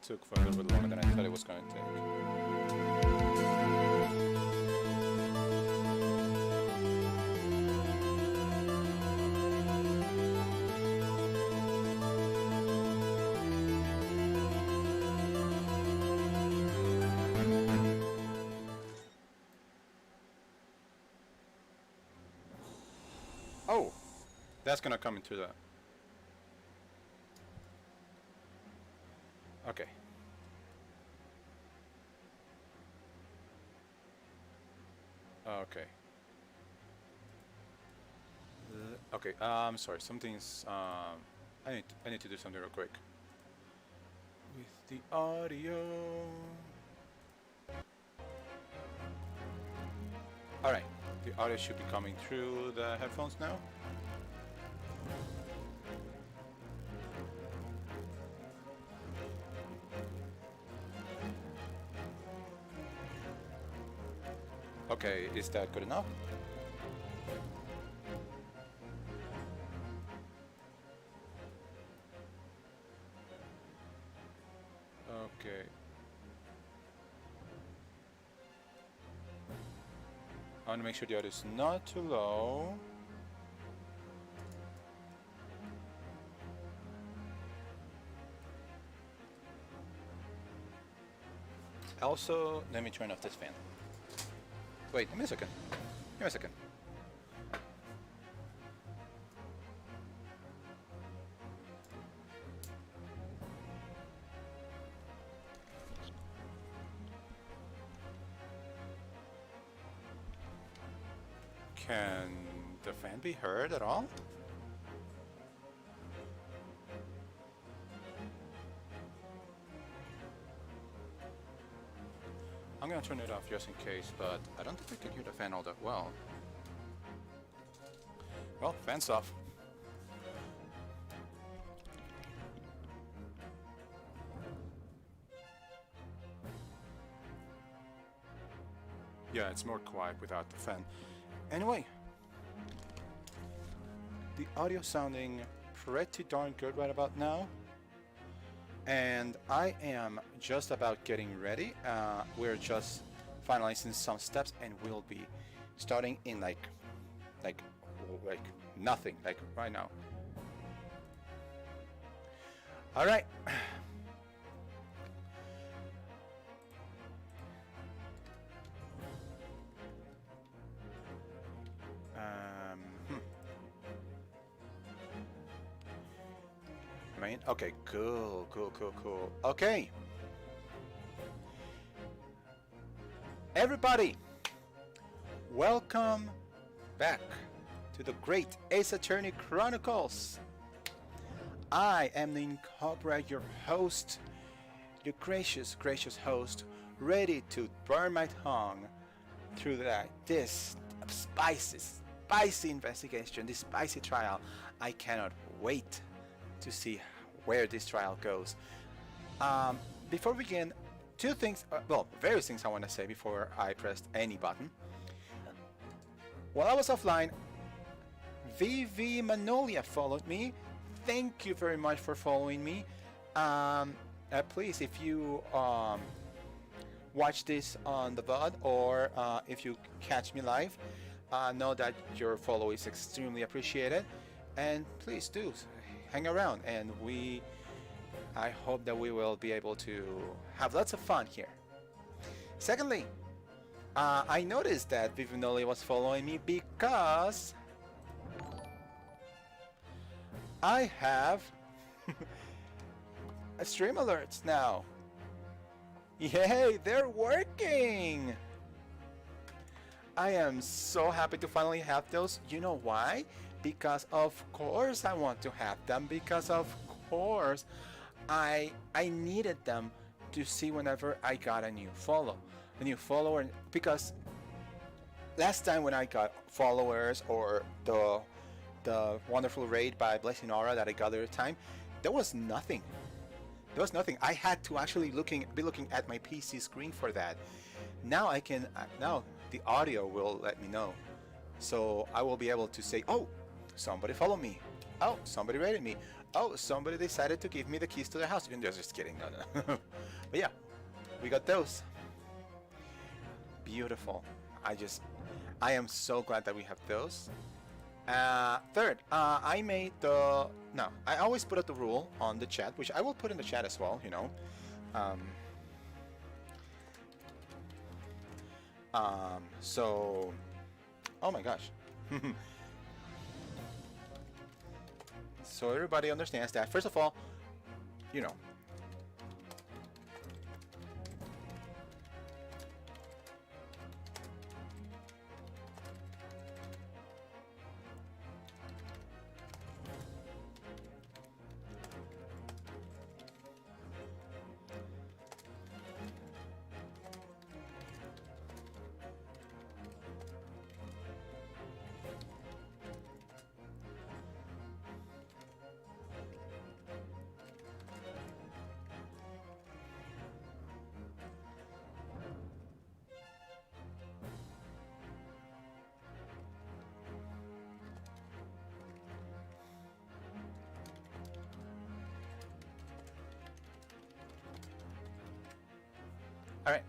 took for a little bit longer than I thought it was going to take. Oh, that's gonna come into the... Okay. Okay. Okay, sorry, something's, I need to do something real quick. With the audio... Alright, the audio should be coming through the headphones now. Okay, is that good enough? Okay. I want to make sure the audio is not too low. Also, let me turn off this fan. Wait, give me a second. Give me a second. Can the fan be heard at all? I'm gonna turn it off just in case, but I don't think I can hear the fan all that well. Well, fan's off. Yeah, it's more quiet without the fan. Anyway, the audio sounding pretty darn good right about now. And I am just about getting ready. We're just finalizing some steps, and we'll be starting in like nothing, like right now. All right. Okay, cool. Okay. Everybody, welcome back to the Great Ace Attorney Chronicles. I am the Incorporate, your host, the gracious host, ready to burn my tongue through this spicy investigation, this spicy trial. I cannot wait to see where this trial goes. Before we begin, two things, various things I want to say before I pressed any button. While I was offline, VV Manolia followed me. Thank you very much for following me. Please, if you watch this on the VOD or if you catch me live, know that your follow is extremely appreciated. And please do hang around, and I hope that we will be able to have lots of fun here. Secondly, I noticed that Vivinoli was following me because I have stream alerts now. Yay, they're working! I am so happy to finally have those. You know why? Because of course I want to have them, because of course I needed them to see whenever I got a new follower, because last time when I got followers or the wonderful raid by Blessing Aura that I got at the time, there was nothing. I had to actually be looking at my PC screen for that. Now I can, now the audio will let me know. So I will be able to say, oh, somebody followed me. Oh, somebody rated me. Oh, somebody decided to give me the keys to their house. Just kidding. No, no. But yeah, we got those. Beautiful. I am so glad that we have those. Third, I made the... No, I always put up the rule on the chat, which I will put in the chat as well, you know. So... Oh my gosh. So everybody understands that. First of all, you know, alright.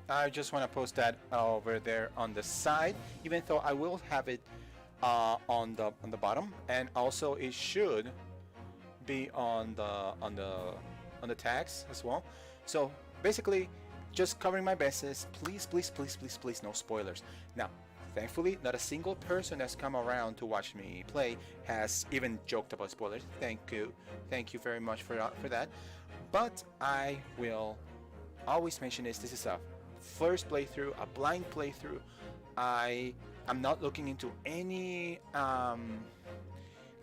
I just want to post that over there on the side, even though I will have it on the bottom, and also it should be on the tags as well. So basically, just covering my bases. Please, please, please, please, please, no spoilers. Now, thankfully, not a single person that's come around to watch me play has even joked about spoilers. Thank you very much for that. But I will always mention this is a first playthrough, a blind playthrough. I'm not looking into any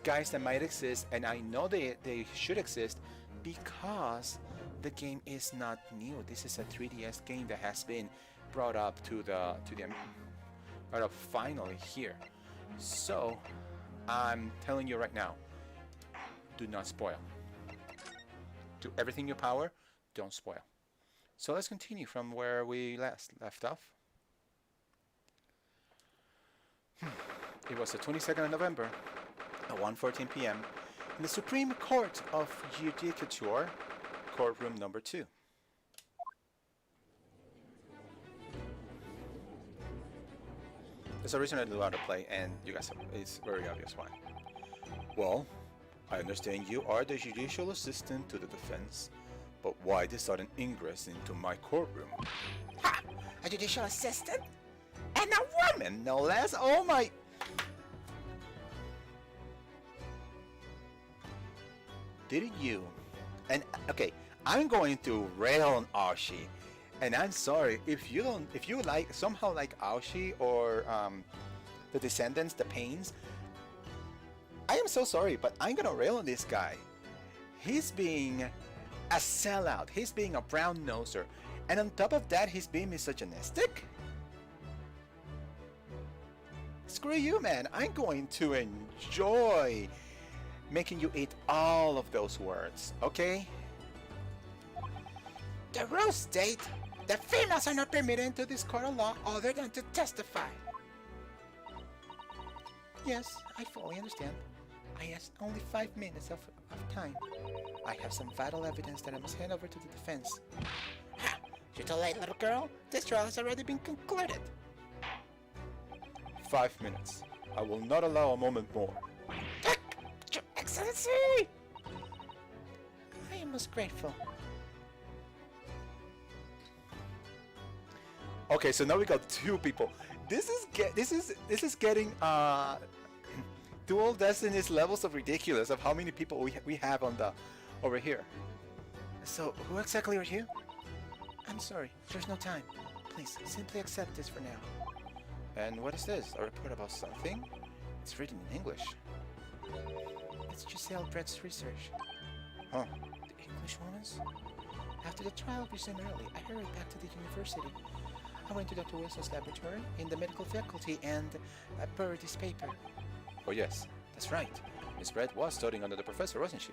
guys that might exist, and I know they should exist because the game is not new. This is a 3DS game that has been brought up to the brought up finally here. So I'm telling you right now, do not spoil. Do everything in your power, don't spoil. So let's continue from where we last left off. It was the 22nd of November at 1:14 p.m. in the Supreme Court of Judicature, courtroom number 2. There's a reason I knew how to play, and you guys have, it's very obvious why. Well, I understand you are the judicial assistant to the defense, but why the sudden ingress into my courtroom? Ha! A judicial assistant? And a woman, no less? Oh my... Didn't you? And, okay, I'm going to rail on Aoshi. And I'm sorry, if you like, somehow like Aoshi or the Descendants, the Pains, I am so sorry, but I'm gonna rail on this guy. He's being a sellout. He's being a brown noser, and on top of that, he's being misogynistic. Screw you, man. I'm going to enjoy making you eat all of those words, okay? The rules state that females are not permitted into this court of law other than to testify. Yes, I fully understand. I asked only 5 minutes of time. I have some vital evidence that I must hand over to the defense. Ha! You're too late, little girl. This trial has already been concluded. 5 minutes. I will not allow a moment more. Your Excellency! I am most grateful. Okay, so now we got 2 people. This is getting Dual Destinies levels of ridiculous of how many people we have on the over here. So who exactly are you? I'm sorry, there's no time. Please simply accept this for now. And what is this? A report about something? It's written in English. It's Giselle Brett's research. Huh? The English woman's? After the trial resumed early, I hurried back to the university. I went to Dr. Wilson's laboratory in the medical faculty and I buried this paper. Oh yes, that's right. Miss Brett was studying under the professor, wasn't she?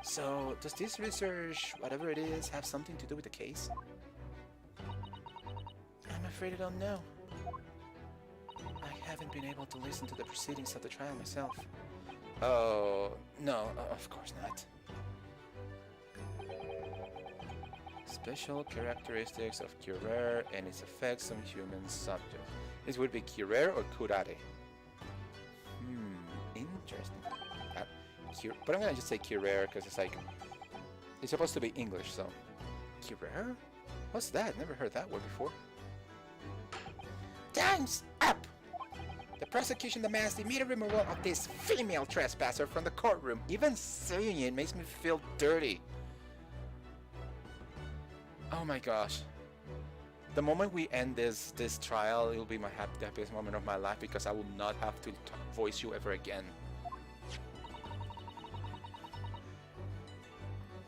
So, does this research, whatever it is, have something to do with the case? I'm afraid I don't know. I haven't been able to listen to the proceedings of the trial myself. Oh, no, of course not. Special characteristics of Curer and its effects on human subjects. This would be Curer or Curare? Interesting. But I'm gonna just say Curer because it's like, it's supposed to be English, so. Curer? What's that? Never heard that word before. Time's up! The prosecution demands the immediate removal of this female trespasser from the courtroom. Even saying it makes me feel dirty. Oh my gosh. The moment we end this trial, it will be the happiest moment of my life because I will not have to voice you ever again.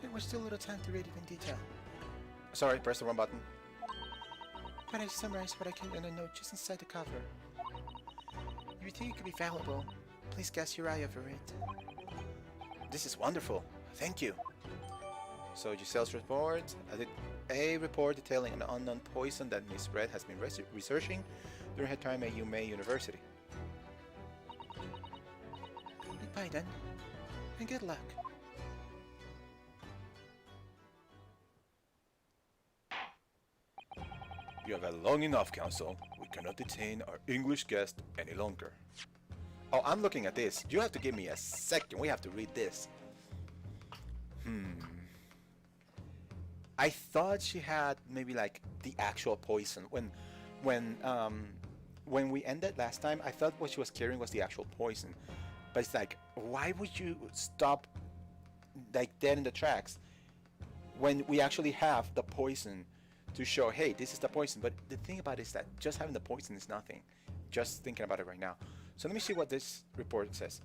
There was still a little time to read it in detail. Sorry, press the wrong button. But I summarized what I can in a note just inside the cover. If you think it could be valuable, please cast your eye over it. This is wonderful. Thank you. So Giselle's report, a report detailing an unknown poison that Miss Red has been researching during her time at UMay University. Goodbye then, and good luck. You have had long enough, Counsel. We cannot detain our English guest any longer. Oh, I'm looking at this. You have to give me a second. We have to read this. I thought she had maybe like the actual poison. When we ended last time, I thought what she was carrying was the actual poison. But it's like, why would you stop like dead in the tracks when we actually have the poison to show, hey, this is the poison? But the thing about it is that just having the poison is nothing. Just thinking about it right now. So let me see what this report says.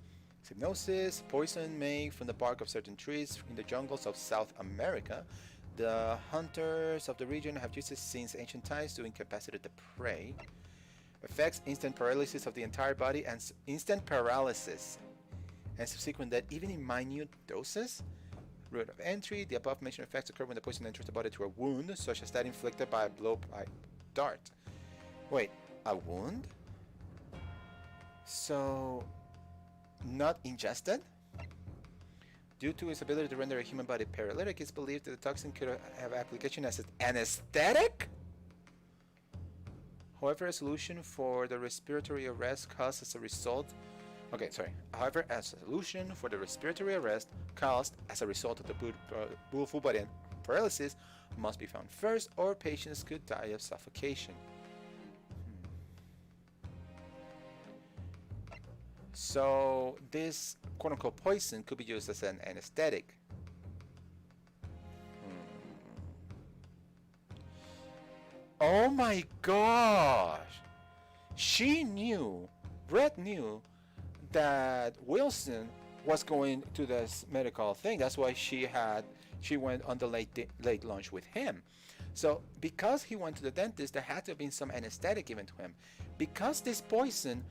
Hypnosis, poison made from the bark of certain trees in the jungles of South America. The hunters of the region have used it since ancient times to incapacitate the prey. Affects instant paralysis of the entire body and instant paralysis and subsequent death even in minute doses. Route of entry. The above mentioned effects occur when the poison enters the body through a wound, such as that inflicted by a blowpipe dart. Wait, a wound? So, not ingested? Due to its ability to render a human body paralytic, it's believed that the toxin could have application as an anesthetic? However, a solution for the respiratory arrest caused as a result... Okay, sorry. However, a solution for the respiratory arrest caused as a result of the full body paralysis must be found first, or patients could die of suffocation. So this quote-unquote poison could be used as an anesthetic. Oh my gosh! She knew, Brett knew that Wilson was going to this medical thing. That's why she went on the late lunch with him. So because he went to the dentist, there had to have been some anesthetic given to him. Because this poison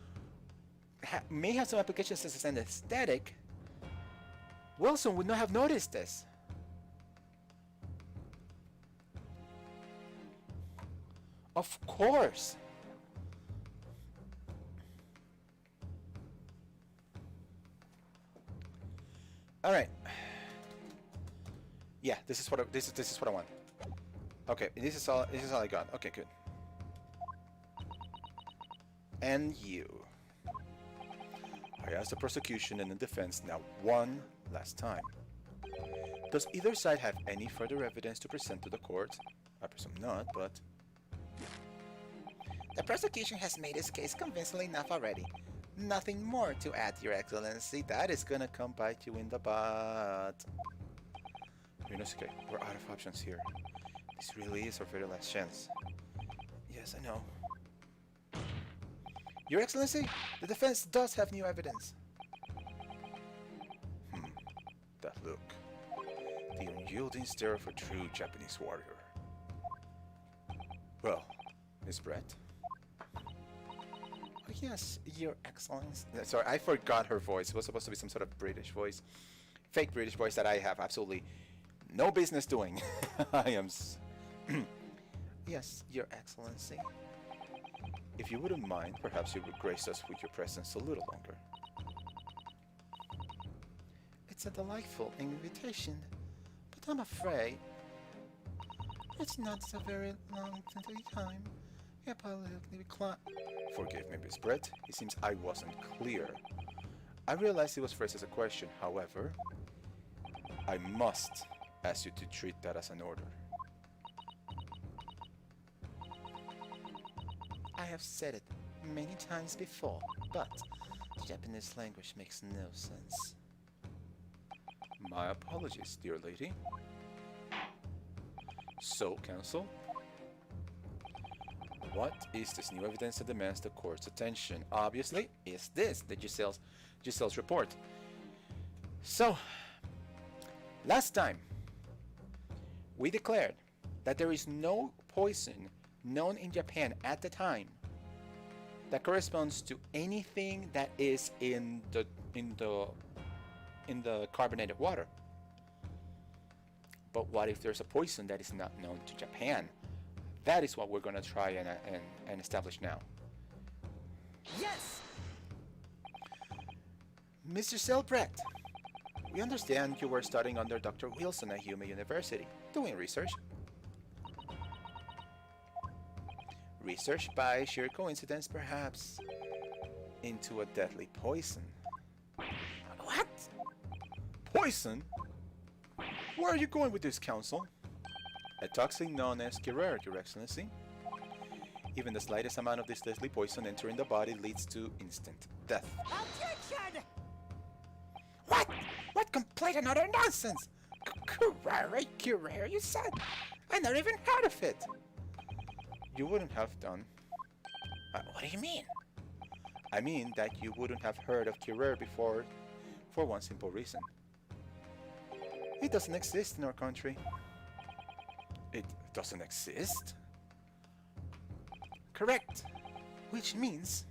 may have some applications as an anesthetic, Wilson would not have noticed this. Of course. All right. Yeah, this is what I want. Okay, this is all I got. Okay, good. And you. I asked the prosecution and the defense now one last time. Does either side have any further evidence to present to the court? I presume not, but... The prosecution has made its case convincingly enough already. Nothing more to add, Your Excellency. That is gonna come bite you in the butt. Ryunosuke, we're out of options here. This really is our very last chance. Yes, I know. Your Excellency, the defense does have new evidence. That look. The unyielding stare of a true Japanese warrior. Well, Miss Brett? Oh, yes, Your Excellency. Sorry, I forgot her voice. It was supposed to be some sort of British voice. Fake British voice that I have absolutely no business doing. I am... Yes, Your Excellency. If you wouldn't mind, perhaps you would grace us with your presence a little longer. It's a delightful invitation, but I'm afraid it's not so very long time. I politely decline. Forgive me, Miss Brett. It seems I wasn't clear. I realized it was phrased as a question. However, I must ask you to treat that as an order. I have said it many times before, but the Japanese language makes no sense. My apologies, dear lady. So, Counsel, what is this new evidence that demands the court's attention? Obviously, is this the Giselle's report. So, last time, we declared that there is no poison known in Japan at the time that corresponds to anything that is in the carbonated water. But what if there's a poison that is not known to Japan? That is what we're going to try and establish now. Yes! Mr. Selbrecht, we understand you were studying under Dr. Wilson at Hume University, doing research. Research by sheer coincidence, perhaps, into a deadly poison. What? Poison? Where are you going with this, Counsel? A toxin known as Curer, Your Excellency. Even the slightest amount of this deadly poison entering the body leads to instant death. Objection! What? What complete and utter nonsense! Curer, you said? I never even heard of it! You wouldn't have done. What do you mean? I mean that you wouldn't have heard of Curer before for one simple reason. It doesn't exist in our country. It doesn't exist? Correct. Which means,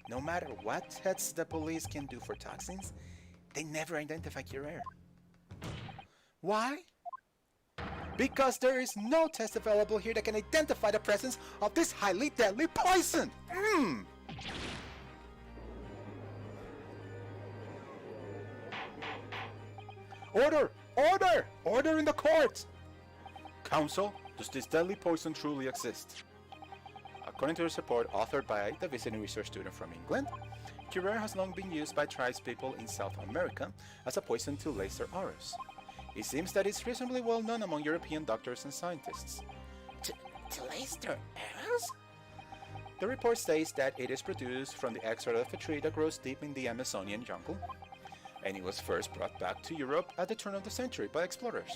no matter what tests the police can do for toxins, they never identify Curer. Why? Because there is no test available here that can identify the presence of this highly deadly poison! Order! Order! Order in the court! Counsel, does this deadly poison truly exist? According to this report authored by the visiting research student from England, Curer has long been used by tribespeople in South America as a poison to laser arrows. It seems that it's reasonably well known among European doctors and scientists. To laser arrows? The report states that it is produced from the extract of a tree that grows deep in the Amazonian jungle, and it was first brought back to Europe at the turn of the century by explorers.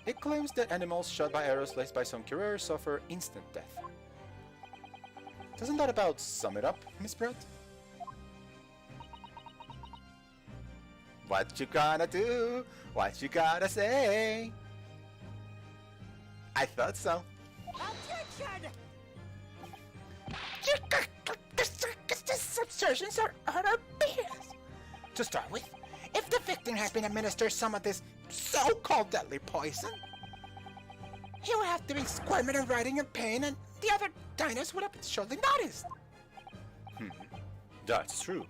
It claims that animals shot by arrows laced by some Curer suffer instant death. Doesn't that about sum it up, Miss Brett? What you gonna do? What you gotta say? I thought so. Objection! These assertions are utter BS. To start with, if the victim has been administered some of this so-called deadly poison, he would have to be squirming and writhing in pain, and the other diners would have been surely noticed. That's true.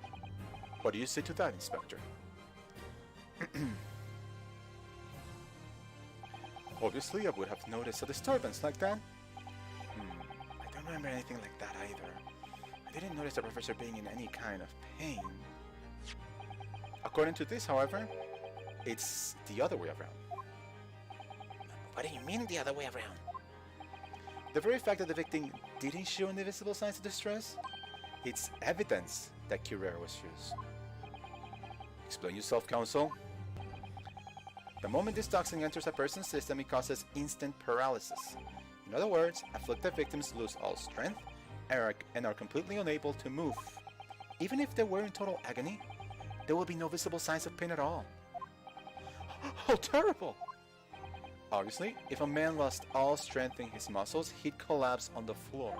What do you say to that, Inspector? Obviously, I would have noticed a disturbance like that. I don't remember anything like that either. I didn't notice the professor being in any kind of pain. According to this, however, it's the other way around. What do you mean the other way around? The very fact that the victim didn't show any visible signs of distress, it's evidence that Curer was used. Explain yourself, Counsel. The moment this toxin enters a person's system, it causes instant paralysis. In other words, afflicted victims lose all strength and are completely unable to move. Even if they were in total agony, there will be no visible signs of pain at all. How terrible! Obviously, if a man lost all strength in his muscles, he'd collapse on the floor.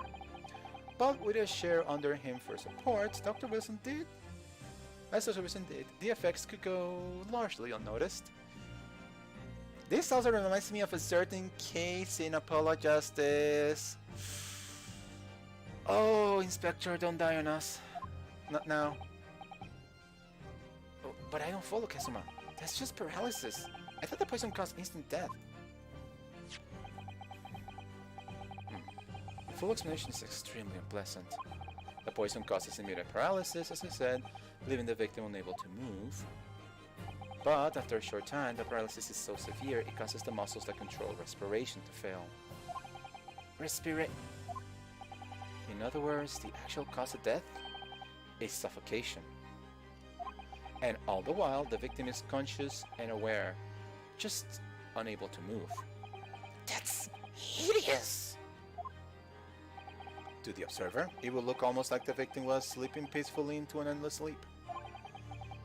But with a chair under him for support, Dr. Wilson did, the effects could go largely unnoticed. This also reminds me of a certain case in Apollo Justice. Oh, Inspector, don't die on us. Not now. But I don't follow, Kazuma. That's just paralysis. I thought the poison caused instant death. The full explanation is extremely unpleasant. The poison causes immediate paralysis, as I said, leaving the victim unable to move. But after a short time, the paralysis is so severe, it causes the muscles that control respiration to fail. In other words, the actual cause of death is suffocation. And all the while, the victim is conscious and aware, just unable to move. That's hideous! To the observer, it will look almost like the victim was sleeping peacefully into an endless sleep.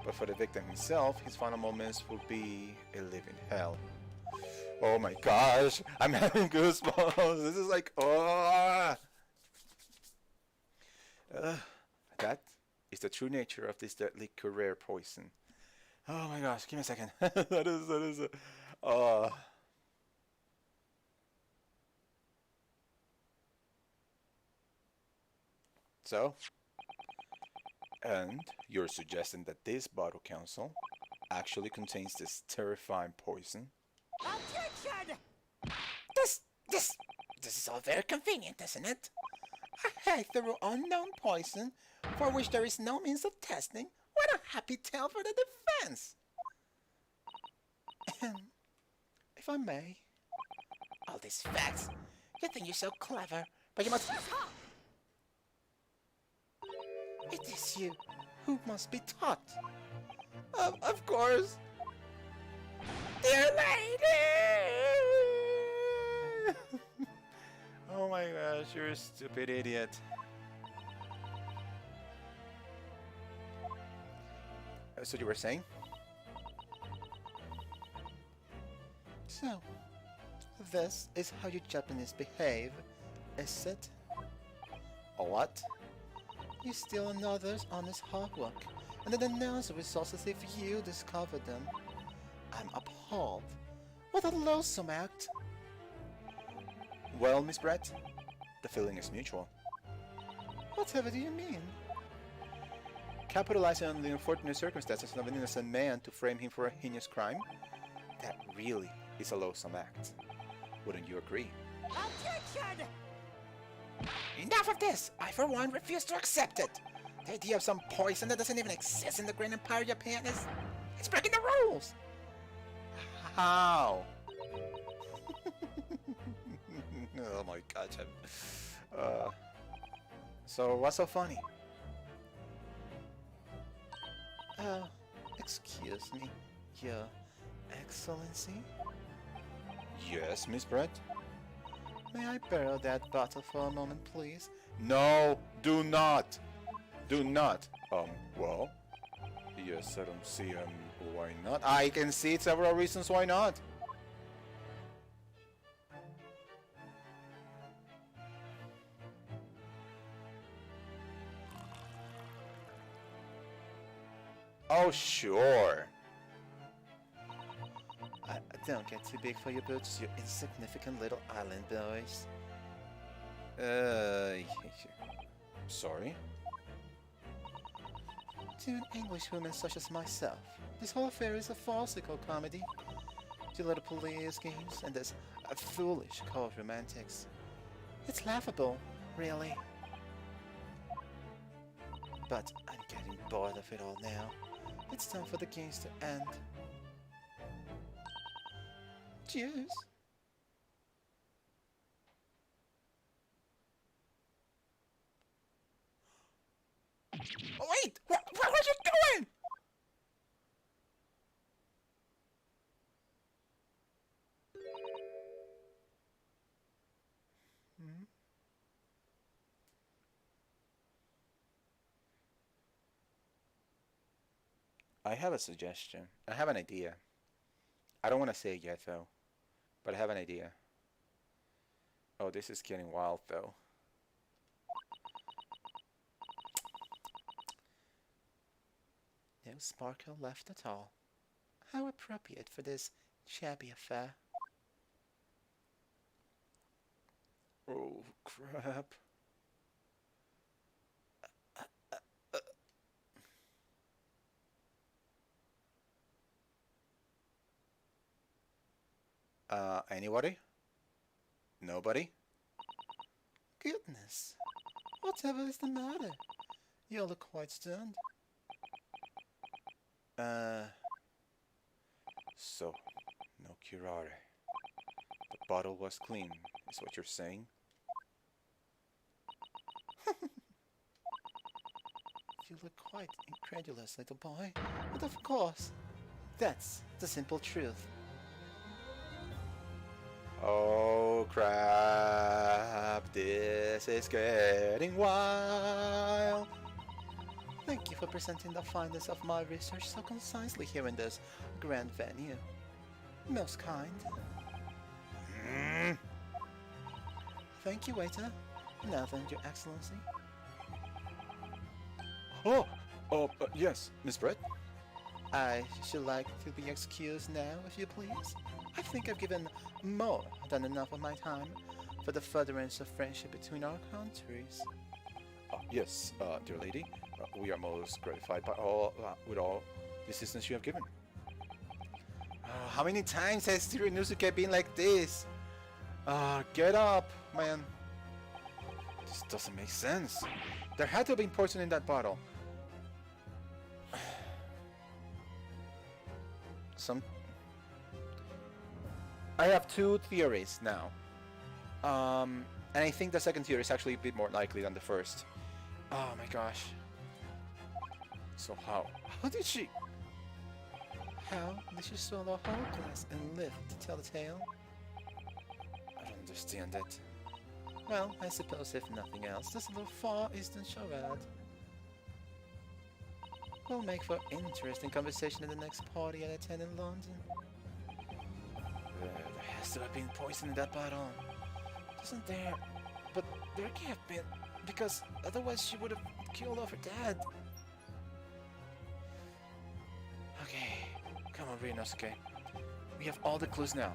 But for the victim himself, his final moments will be a living hell. Oh my gosh, I'm having goosebumps. This is like, oh. That is the true nature of this deadly career poison. Oh my gosh, give me a second. that is, So, and you're suggesting that this bottle council actually contains this terrifying poison? Objection! This is all very convenient, isn't it? A healthy unknown poison for which there is no means of testing. What a happy tale for the defense! If I may, all these facts. You think you're so clever, but you must. It is you who must be taught. Of course. Dear lady! Oh my gosh, you're a stupid idiot. So you were saying? So, this is how you Japanese behave, is it? What? You steal another's honest hard work, and then announce the results as if you discovered them. I'm appalled. What a loathsome act! Well, Miss Brett, the feeling is mutual. Whatever do you mean? Capitalizing on the unfortunate circumstances of an innocent man to frame him for a heinous crime? That really is a loathsome act. Wouldn't you agree? Objection! Enough of this! I, for one, refuse to accept it! The idea of some poison that doesn't even exist in the Grand Empire Japan is... it's breaking the rules! How? Oh my god. So what's so funny? Excuse me, Your Excellency? Yes, Miss Brett? May I borrow that bottle for a moment, please? No, do not! Do not! Well? Yes, I don't see, why not? I can see several reasons why not. Oh, sure. Don't get too big for your boots, you insignificant little island boys. Sorry? To an Englishwoman such as myself, this whole affair is a farcical comedy. Two little police games and this foolish court romantics. It's laughable, really. But I'm getting bored of it all now. It's time for the games to end. Cheers! Oh, wait! What are you doing? Hmm? I have a suggestion. I have an idea. I don't want to say it yet, though. But I have an idea. Oh, this is getting wild, though. No sparkle left at all. How appropriate for this shabby affair. Oh, crap. Anybody? Nobody? Goodness. Whatever is the matter? You look quite stunned. So, no curare. The bottle was clean, is what you're saying? You look quite incredulous, little boy. But of course, that's the simple truth. Oh crap, this is getting wild. Thank you for presenting the findings of my research so concisely here in this grand venue. Most kind. Thank you, waiter. Now then, Your Excellency. Yes, Miss Brett. I should like to be excused now, if you please. I think I've given more than enough of my time for the furtherance of friendship between our countries. Yes, dear lady. We are most gratified by with all the assistance you have given. How many times has Tiranosuke been like this? Get up, man. This doesn't make sense. There had to have been poison in that bottle. I have two theories now. And I think the second theory is actually a bit more likely than the first. Oh my gosh. So how did she swallow a whole glass and live to tell the tale? I don't understand it. Well, I suppose if nothing else, this little Far Eastern charade will make for interesting conversation at the next party I attend in London. There has to have been poison in that bottle. Doesn't there? But there can't have been, because otherwise she would have killed off her dad. Okay, come on, Ryunosuke. We have all the clues now.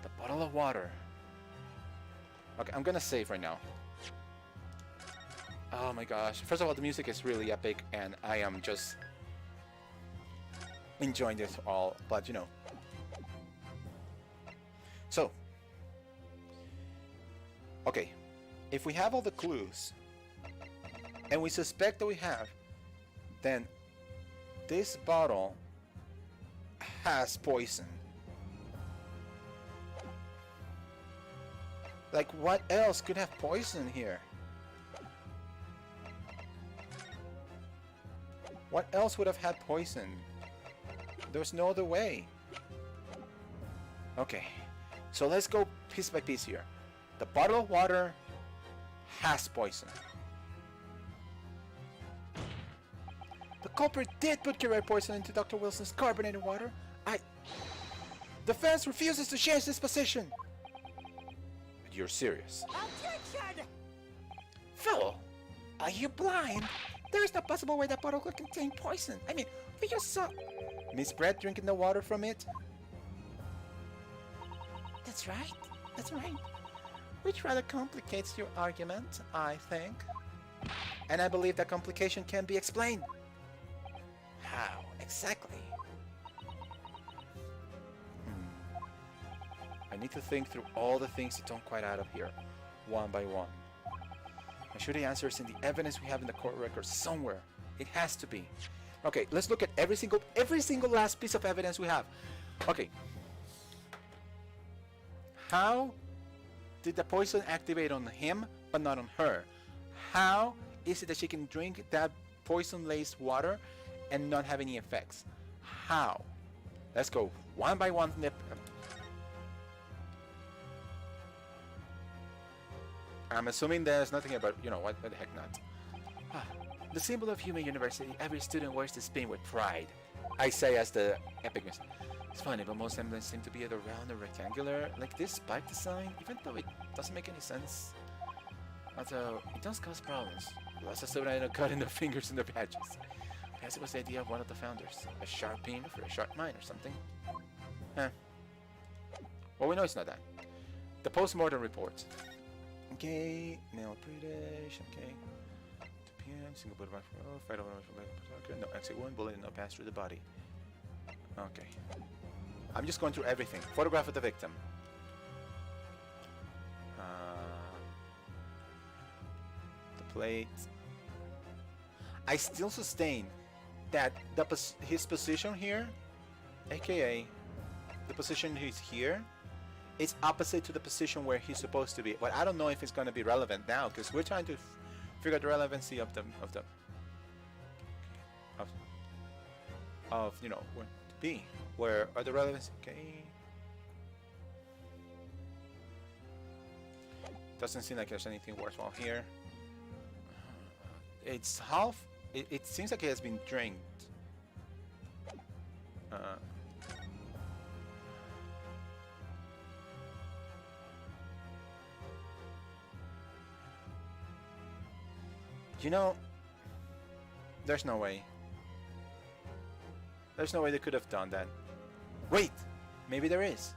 The bottle of water. Okay, I'm gonna save right now. Oh my gosh. First of all, the music is really epic, and I am just enjoying this all, but you know. So, okay, if we have all the clues, and we suspect that we have, then this bottle has poison. Like, what else could have poison here? What else would have had poison? There's no other way. Okay, so let's go piece by piece here. The bottle of water has poison. The culprit did put curare poison into Dr. Wilson's carbonated water. Defense refuses to change this position. You're serious? Objection! Fellow, are you blind? There is no possible way that bottle could contain poison. I mean, we just saw Miss Brett drinking the water from it. That's right. That's right. Which rather complicates your argument, I think. And I believe that complication can be explained. How exactly? I need to think through all the things that don't quite add up here, one by one. I'm sure the answer is in the evidence we have in the court record somewhere. It has to be. Okay, let's look at every single last piece of evidence we have. Okay. How did the poison activate on him but not on her? How is it that she can drink that poison-laced water and not have any effects? How? Let's go one by one. I'm assuming there's nothing about, you know, what the heck not. The symbol of Human University, every student wears this pin with pride. I say as the epicness. It's funny, but most emblems seem to be either round or rectangular, like this spike design, even though it doesn't make any sense. Although, it does cause problems. Lots of students end up cutting their fingers in their badges. Perhaps it was the idea of one of the founders. A sharp pin for a sharp mind or something. Well, we know it's not that. The post-mortem report. Okay, male predation, okay. 2 p.m., single bullet fight over no exit wound, bullet no pass through the body. Okay. I'm just going through everything. Photograph of the victim. The plate. I still sustain that his position here, aka the position he's here, is opposite to the position where he's supposed to be. But I don't know if it's going to be relevant now because we're trying to figure out the relevancy of you know where to be. Where are the relevancy? Okay. Doesn't seem like there's anything worthwhile here. It's half. It seems like it has been drained. You know, there's no way. There's no way they could have done that. Wait, maybe there is.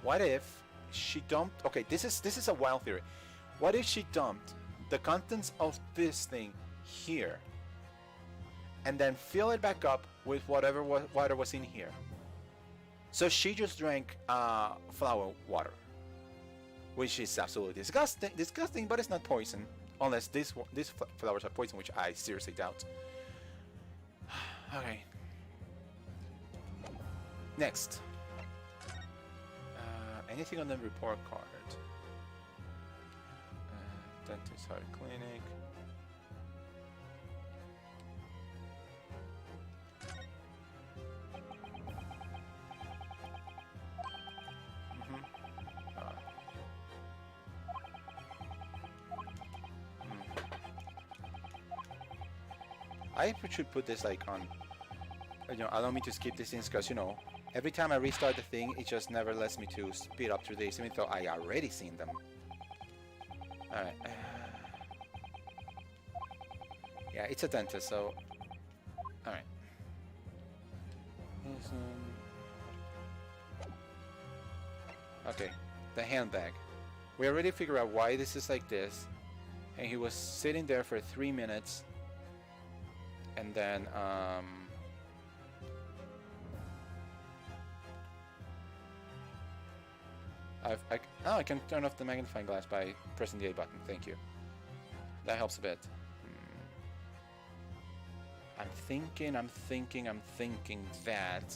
What if she dumped? Okay, this is a wild theory. What if she dumped the contents of this thing here, and then fill it back up with whatever water was in here? So she just drank flower water, which is absolutely disgusting, but it's not poison, unless these flowers are poison, which I seriously doubt. Okay. Next. Anything on the report card? Dentist, heart clinic. I should put this like on, you know, allow me to skip these things because, you know, every time I restart the thing, it just never lets me to speed up through these, even though I already seen them. Alright. Yeah, it's a dentist, so... Alright. Okay, the handbag. We already figured out why this is like this. And he was sitting there for 3 minutes. And then, I can turn off the magnifying glass by pressing the A button. Thank you. That helps a bit. I'm thinking that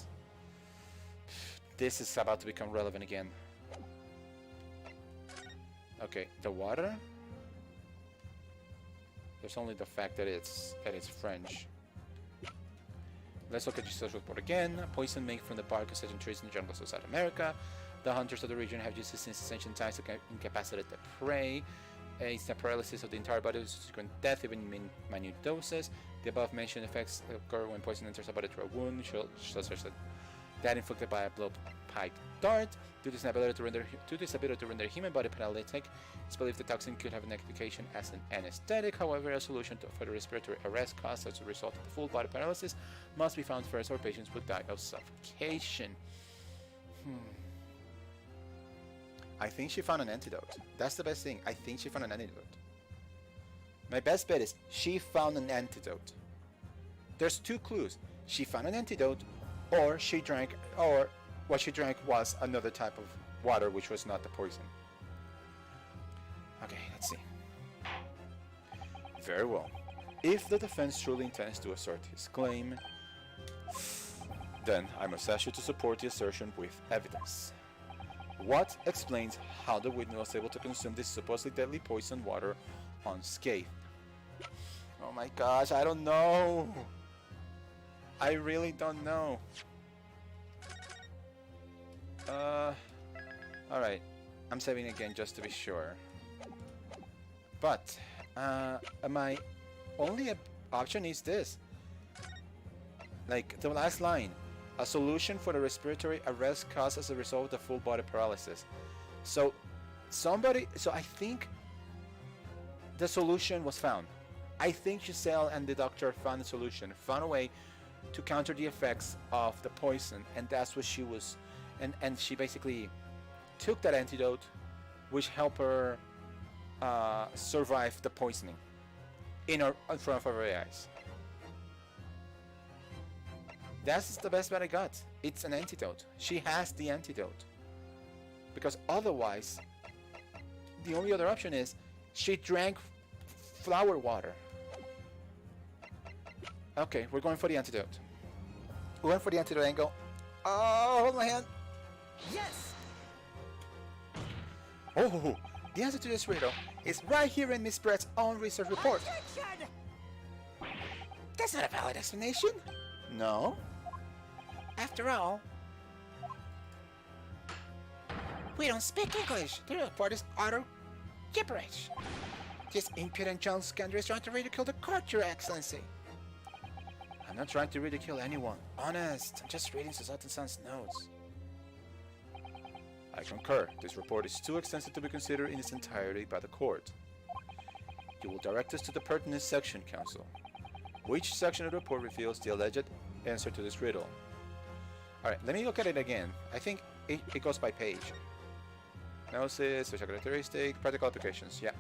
this is about to become relevant again. Okay, the water. There's only the fact that it's French. Let's look at your social report again. Poison made from the bark of certain trees in the jungles of South America. The hunters of the region have used it since ancient times to incapacitate the prey. Instant paralysis of the entire body with subsequent death, even in minute doses. The above mentioned effects occur when poison enters a body through a wound, such as that inflicted by a blowpipe dart. Due to this ability to render human body paralytic, it's believed the toxin could have an application as an anesthetic. However, a solution for the respiratory arrest caused as a result of the full body paralysis must be found first, or patients would die of suffocation. I think she found an antidote. That's the best thing. I think she found an antidote. My best bet is she found an antidote. There's 2 clues. She found an antidote, or she drank, or what she drank was another type of water, which was not the poison. Okay, let's see. Very well. If the defense truly intends to assert his claim, then I must ask you to support the assertion with evidence. What explains how the witness was able to consume this supposedly deadly poison water unscathed? Oh my gosh, I don't know. I really don't know. Alright. I'm saving again just to be sure. But, my only option is this. Like, the last line. A solution for the respiratory arrest caused as a result of the full body paralysis. So I think the solution was found. I think Giselle and the doctor found a solution, found a way to counter the effects of the poison, and that's what she was, and she basically took that antidote, which helped her survive the poisoning in front of her eyes. That's the best bet I got. It's an antidote. She has the antidote. Because otherwise, the only other option is she drank flower water. Okay, we're going for the antidote. We went for the antidote angle. Oh, hold my hand. Yes. Oh, the answer to this riddle is right here in Miss Brett's own research report. Objection! That's not a valid explanation. No. After all, we don't speak English. The report is utter gibberish. This impudent John Scander is trying to ridicule the court, Your Excellency. I'm not trying to ridicule anyone. Honest, I'm just reading Susato-san's notes. I concur. This report is too extensive to be considered in its entirety by the court. You will direct us to the pertinent section, Counsel. Which section of the report reveals the alleged answer to this riddle? Alright, let me look at it again. I think it goes by page. Analysis, social characteristic, practical applications, yeah.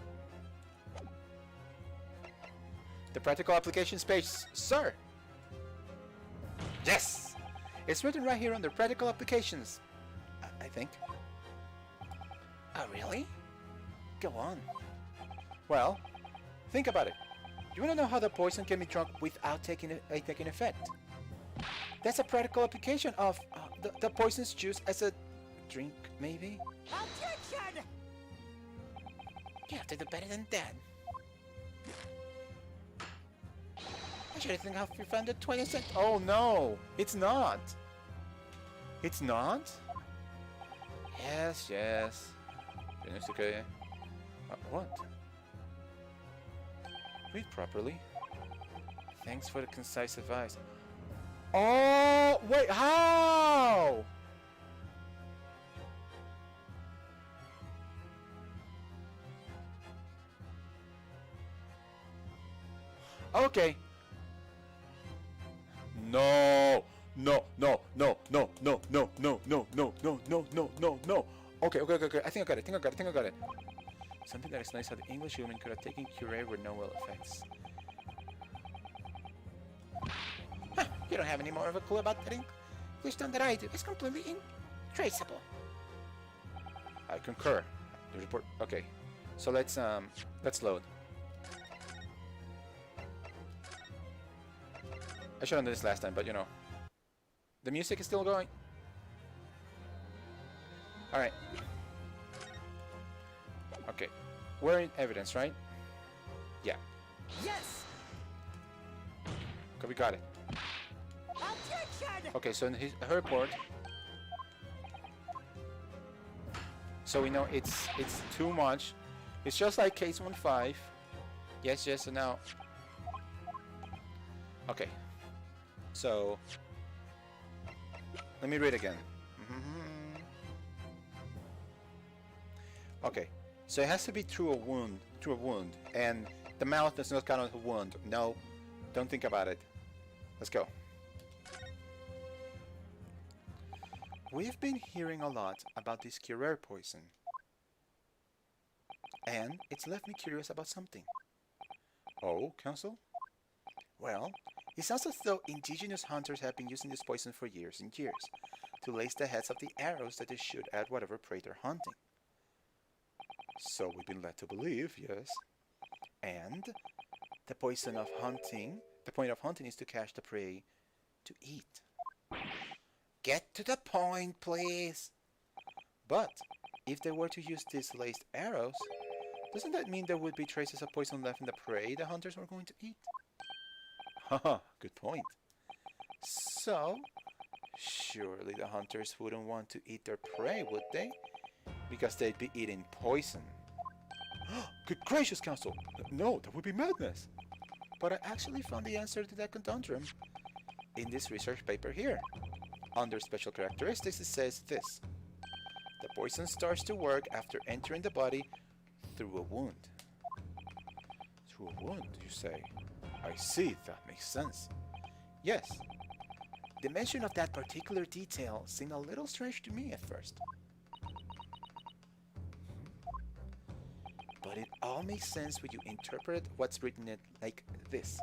The practical applications page, sir! Yes! It's written right here under practical applications. I think. Oh, really? Go on. Well, think about it. You want to know how the poison can be drunk without taking effect? That's a practical application of the poison's juice as a drink, maybe? Objection! You have to do better than that. I should have think you found the 20 cent. Oh no, it's not. It's not? Yes, yes. It's okay. What? Read properly. Thanks for the concise advice. Oh, wait, how? Okay. No. No, no, no, no, no, no, no, no, no, no, no, no, no, no. Okay. I think I got it. Something that is nice how the English human could have taken Curare with no ill effects. Huh, you don't have any more of a clue about that English than that I do. It's completely intraceable. I concur. The report. Okay, so let's load. I should have done this last time, but you know, the music is still going. All right. Okay, we're in evidence, right? Yeah. Yes. Okay, we got it. Objection! Okay, so in her report, so we know it's too much. It's just like case 1-5. Yes, so now. Okay. So let me read again. Okay. So it has to be through a wound, and the mouth does not count as a wound. No, don't think about it. Let's go. We've been hearing a lot about this Curare poison, and it's left me curious about something. Oh, Counsel? Well, it sounds as though indigenous hunters have been using this poison for years and years to lace the heads of the arrows that they shoot at whatever prey they're hunting. So we've been led to believe, yes. And the point of hunting is to catch the prey to eat. Get to the point, please. But if they were to use these laced arrows, doesn't that mean there would be traces of poison left in the prey the hunters were going to eat? Haha, good point. So, surely the hunters wouldn't want to eat their prey, would they? Because they'd be eating poison. Good gracious, Counsel! No, that would be madness! But I actually found the answer to that conundrum in this research paper here. Under special characteristics, it says this. The poison starts to work after entering the body through a wound. Through a wound, you say? I see, that makes sense. Yes. The mention of that particular detail seemed a little strange to me at first. But it all makes sense when you interpret what's written it like this.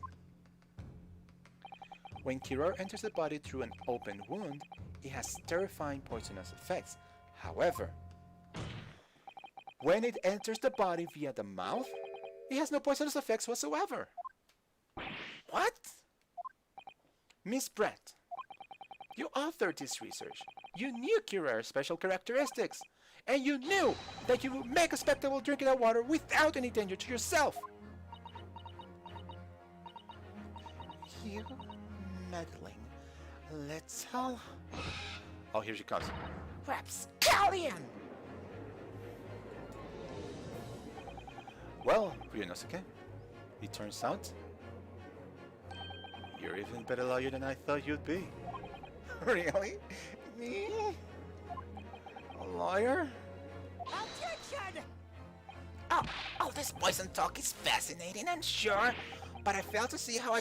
When Curare enters the body through an open wound, it has terrifying poisonous effects. However, When it enters the body via the mouth, it has no poisonous effects whatsoever. What? Miss Brett, you authored this research. You knew Kirara's special characteristics. And you knew that you would make a spectacle drinking that water without any danger to yourself. You meddling little... Oh, here she comes. Rapscallion! Well, Ryunosuke, it turns out you're even better lawyer than I thought you'd be. Really? Me? A lawyer? Objection! Oh, all this poison talk is fascinating, I'm sure, but I fail to see how I...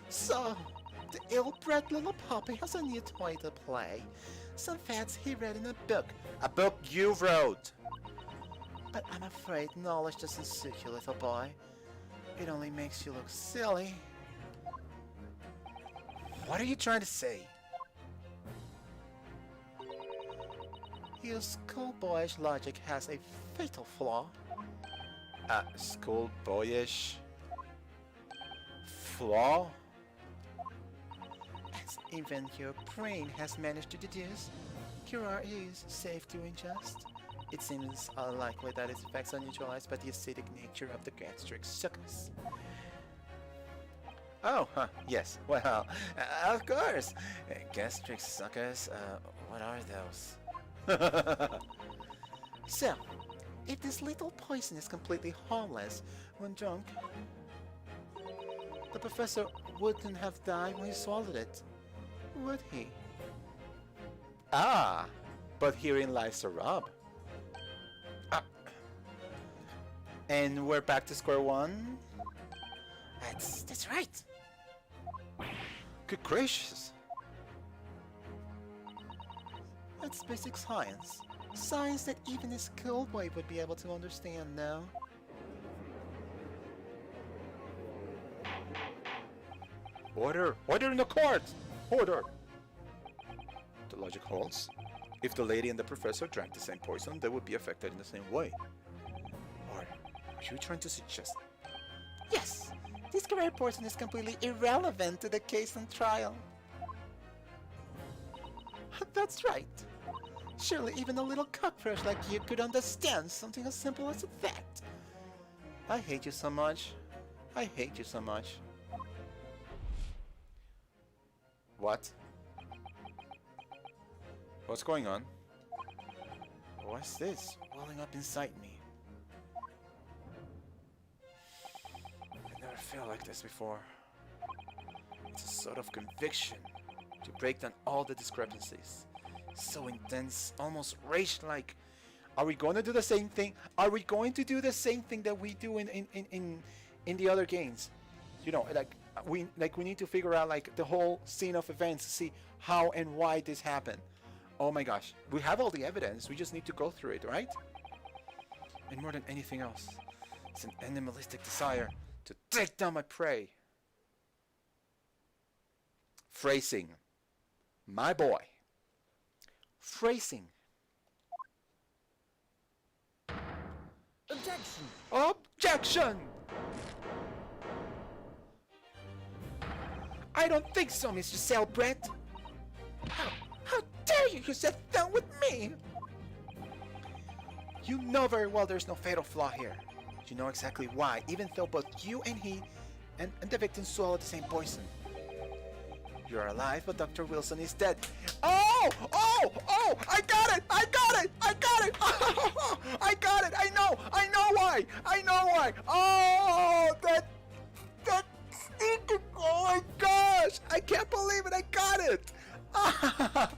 So, the ill-bred little puppy has a new toy to play. Some facts he read in a book. A book you wrote! But I'm afraid knowledge doesn't suit you, little boy. It only makes you look silly. What are you trying to say? Your schoolboyish logic has a fatal flaw. Schoolboyish... flaw? As even your brain has managed to deduce, Kirara is safe to ingest. It seems unlikely that its effects are neutralized by the acidic nature of the gastric suckers. Oh, yes, well, of course. Gastric suckers, what are those? So, if this little poison is completely harmless when drunk, the professor wouldn't have died when he swallowed it, would he? Ah, but herein lies the rub. And we're back to square one? That's right. Good gracious. That's basic science. Science that even a schoolboy would be able to understand now. Order! Order in the court! Order! The logic holds. If the lady and the professor drank the same poison, they would be affected in the same way. Or are you trying to suggest... Yes! This career poison is completely irrelevant to the case and trial. That's right. Surely even a little cockroach like you could understand something as simple as that. I hate you so much. I hate you so much. What? What's going on? What's this welling up inside me? I never felt like this before. It's a sort of conviction to break down all the discrepancies. So intense, almost rage-like. Are we going to do the same thing? Are we going to do the same thing that we do in the other games? You know, we need to figure out like the whole scene of events to see how and why this happened. Oh my gosh, we have all the evidence. We just need to go through it, right? And more than anything else, it's an animalistic desire to take down my prey. Phrasing, my boy. Phrasing. Objection! Objection! I don't think so, Mr. Selbrecht. How dare you use that down with me? You know very well there's no fatal flaw here. You know exactly why, even though both you and he and the victim swallowed the same poison. You're alive, but Dr. Wilson is dead. Oh! Oh! Oh! I got it! I got it! I got it! I got it! I know why! I know why! Oh! That stinking... Oh my gosh! I can't believe it! I got it! I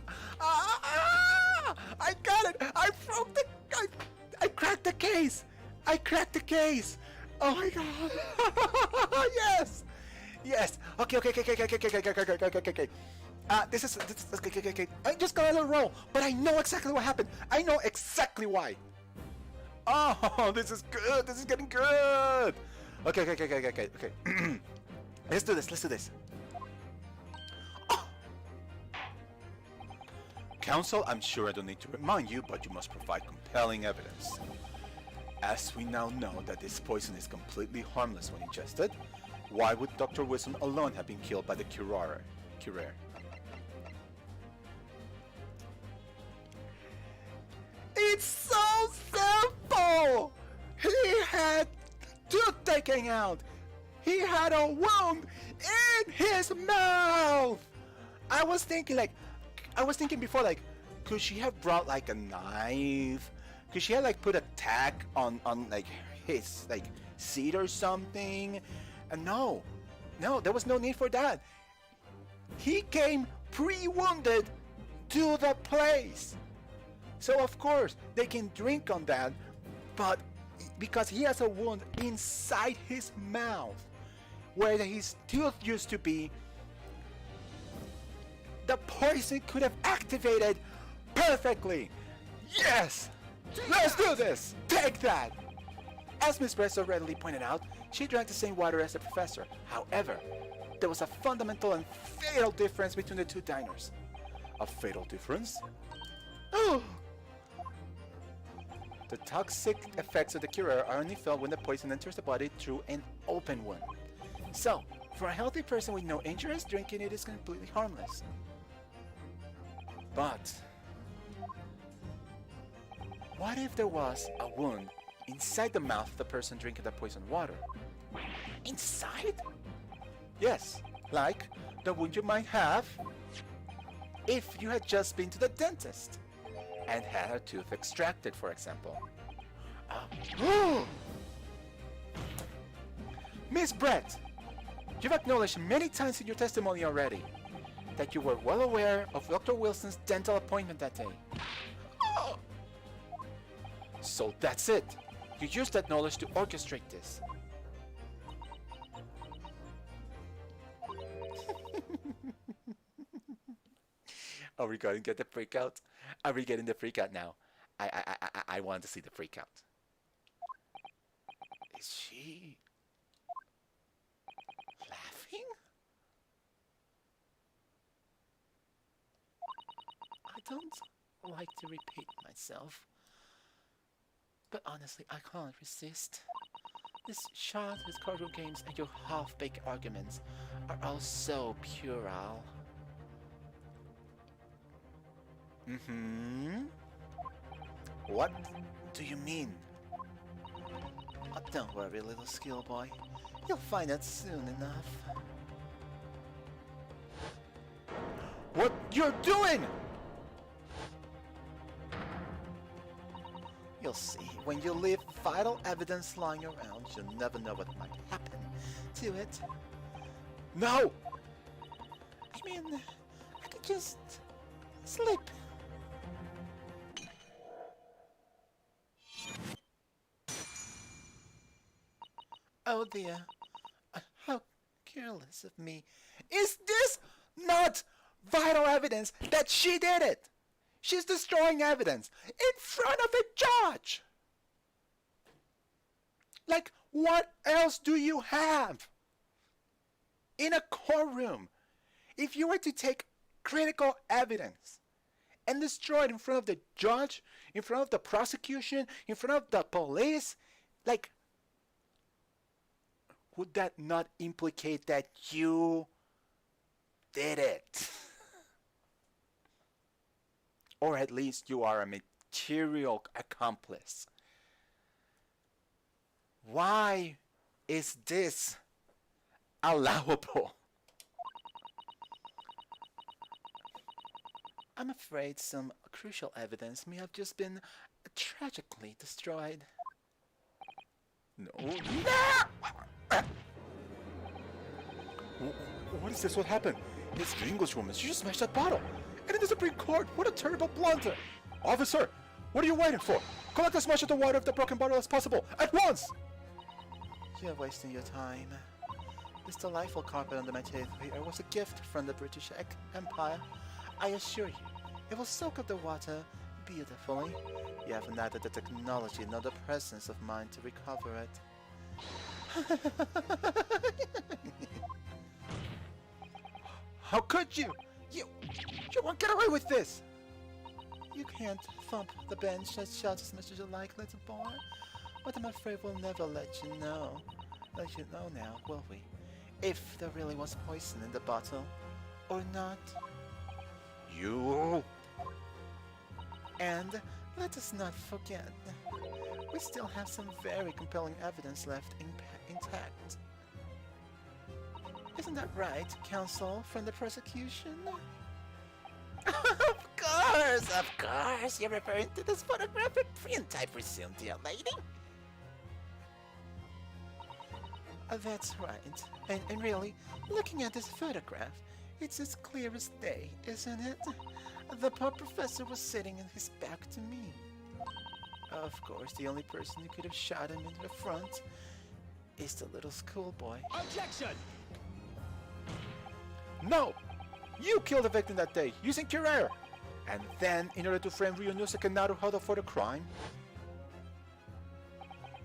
got it! I broke the... I cracked the case! I cracked the case! Oh my god! Yes! Yes. Okay. This is okay. I just got a little roll, but I know exactly what happened. I know exactly why. Oh, this is good. This is getting good. Okay. Let's do this. Oh. Counsel, I'm sure I don't need to remind you, but you must provide compelling evidence. As we now know that this poison is completely harmless when ingested, why would Dr. Wilson alone have been killed by the Curer? It's so simple! He had tooth taken out! He had a wound in his mouth! I was thinking before, like, could she have brought like a knife? Could she have like put a tack on like his like seat or something? And no, there was no need for that. He came pre-wounded to the place. So of course they can drink on that, but because he has a wound inside his mouth where his tooth used to be, the poison could have activated perfectly. Yes! Let's do this! Take that! As Miss Bresso readily pointed out, she drank the same water as the professor. However, there was a fundamental and fatal difference between the two diners. A fatal difference? Oh! The toxic effects of the cure are only felt when the poison enters the body through an open wound. So, for a healthy person with no injuries, drinking it is completely harmless. But what if there was a wound inside the mouth of the person drinking the poisoned water? Inside? Yes, like the wound you might have if you had just been to the dentist and had a tooth extracted, for example. Miss Brett, you've acknowledged many times in your testimony already that you were well aware of Dr. Wilson's dental appointment that day. So that's it. You used that knowledge to orchestrate this. Are we going to get the freak out? Are we getting the freak out now? I want to see the freak out. Is she laughing? I don't like to repeat myself, but honestly, I can't resist. This childhood cardboard games and your half-baked arguments are all so puerile. What do you mean? Oh, don't worry, little skill boy. You'll find out soon enough. What you're doing? You'll see. When you leave vital evidence lying around, you'll never know what might happen to it. No! I mean, I could just sleep. Oh dear, how careless of me. Is this not vital evidence that she did it? She's destroying evidence in front of a judge. Like, what else do you have in a courtroom? If you were to take critical evidence and destroy it in front of the judge, in front of the prosecution, in front of the police, like, would that not implicate that you did it? Or at least you are a material accomplice. Why is this allowable? I'm afraid some crucial evidence may have just been tragically destroyed. No. What is this? What happened? It's the Englishwoman. She just smashed that bottle. And in the Supreme Court. What a terrible blunder. Officer, what are you waiting for? Collect as much of the water of the broken bottle as possible. At once! You're wasting your time. This delightful carpet under my table here was a gift from the British Empire. I assure you, it will soak up the water beautifully. You have neither the technology nor the presence of mind to recover it. How could you? You won't get away with this! You can't thump the bench and shout as much as you like, little boy. But I'm afraid we'll never let you know. Let you know now, will we? If there really was poison in the bottle, or not. You! And let us not forget, we still have some very compelling evidence left intact. Isn't that right, counsel from the prosecution? Of course! You're referring to this photographic print, I presume, dear lady? That's right. And really, looking at this photograph, it's as clear as day, isn't it? The poor professor was sitting in his back to me. Of course, the only person who could have shot him in the front is the little schoolboy. Objection! No! You killed the victim that day, using Kirare! And then, in order to frame Ryunosuke Naruhodo for the crime,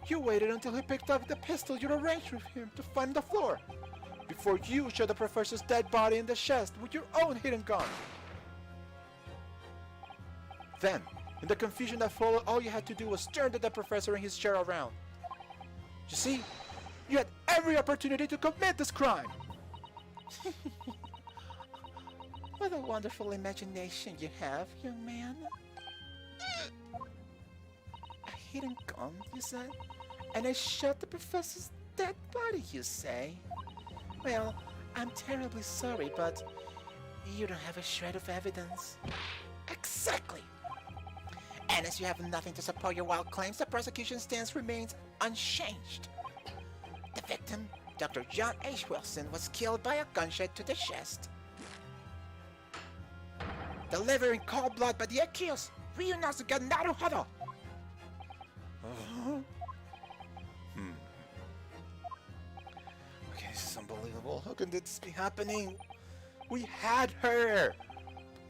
you waited until he picked up the pistol you arranged with him to find on the floor, before you shot the professor's dead body in the chest with your own hidden gun. Then, in the confusion that followed, all you had to do was turn the dead professor and his chair around. You see, you had every opportunity to commit this crime! What a wonderful imagination you have, young man. A hidden gun, you said? And I shot the professor's dead body, you say? Well, I'm terribly sorry, but you don't have a shred of evidence. Exactly! And as you have nothing to support your wild claims, the prosecution's stance remains unchanged. The victim, Dr. John H. Wilson, was killed by a gunshot to the chest. Delivered in cold blood by the accused, Ryunosuke Naruhodo. Okay, this is unbelievable. How can this be happening? We had her!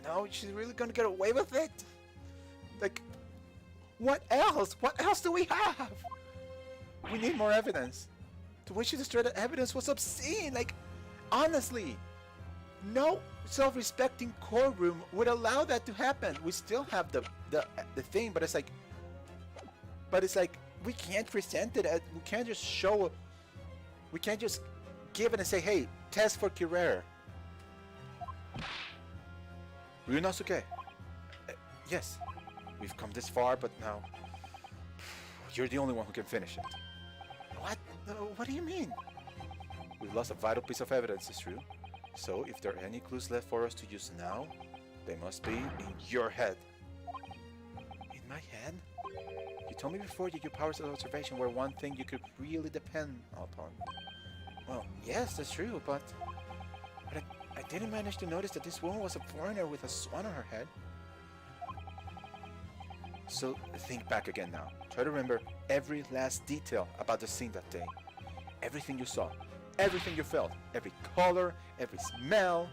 No, she's really gonna get away with it? Like, what else? What else do we have? We need more evidence. The way she destroyed the evidence was obscene. Like, honestly, no self-respecting courtroom would allow that to happen. We still have the thing, but it's like we can't present it. We can't just show. We can't just give it and say, "Hey, test for Kirare." Ryunosuke. Yes, we've come this far, but now you're the only one who can finish it. What? What do you mean? We've lost a vital piece of evidence, it's true. So, if there are any clues left for us to use now, they must be in your head. In my head? You told me before that your powers of observation were one thing you could really depend upon. Well, yes, that's true, but I didn't manage to notice that this woman was a foreigner with a swan on her head. So, think back again now. Try to remember every last detail about the scene that day. Everything you saw. Everything you felt, every color, every smell.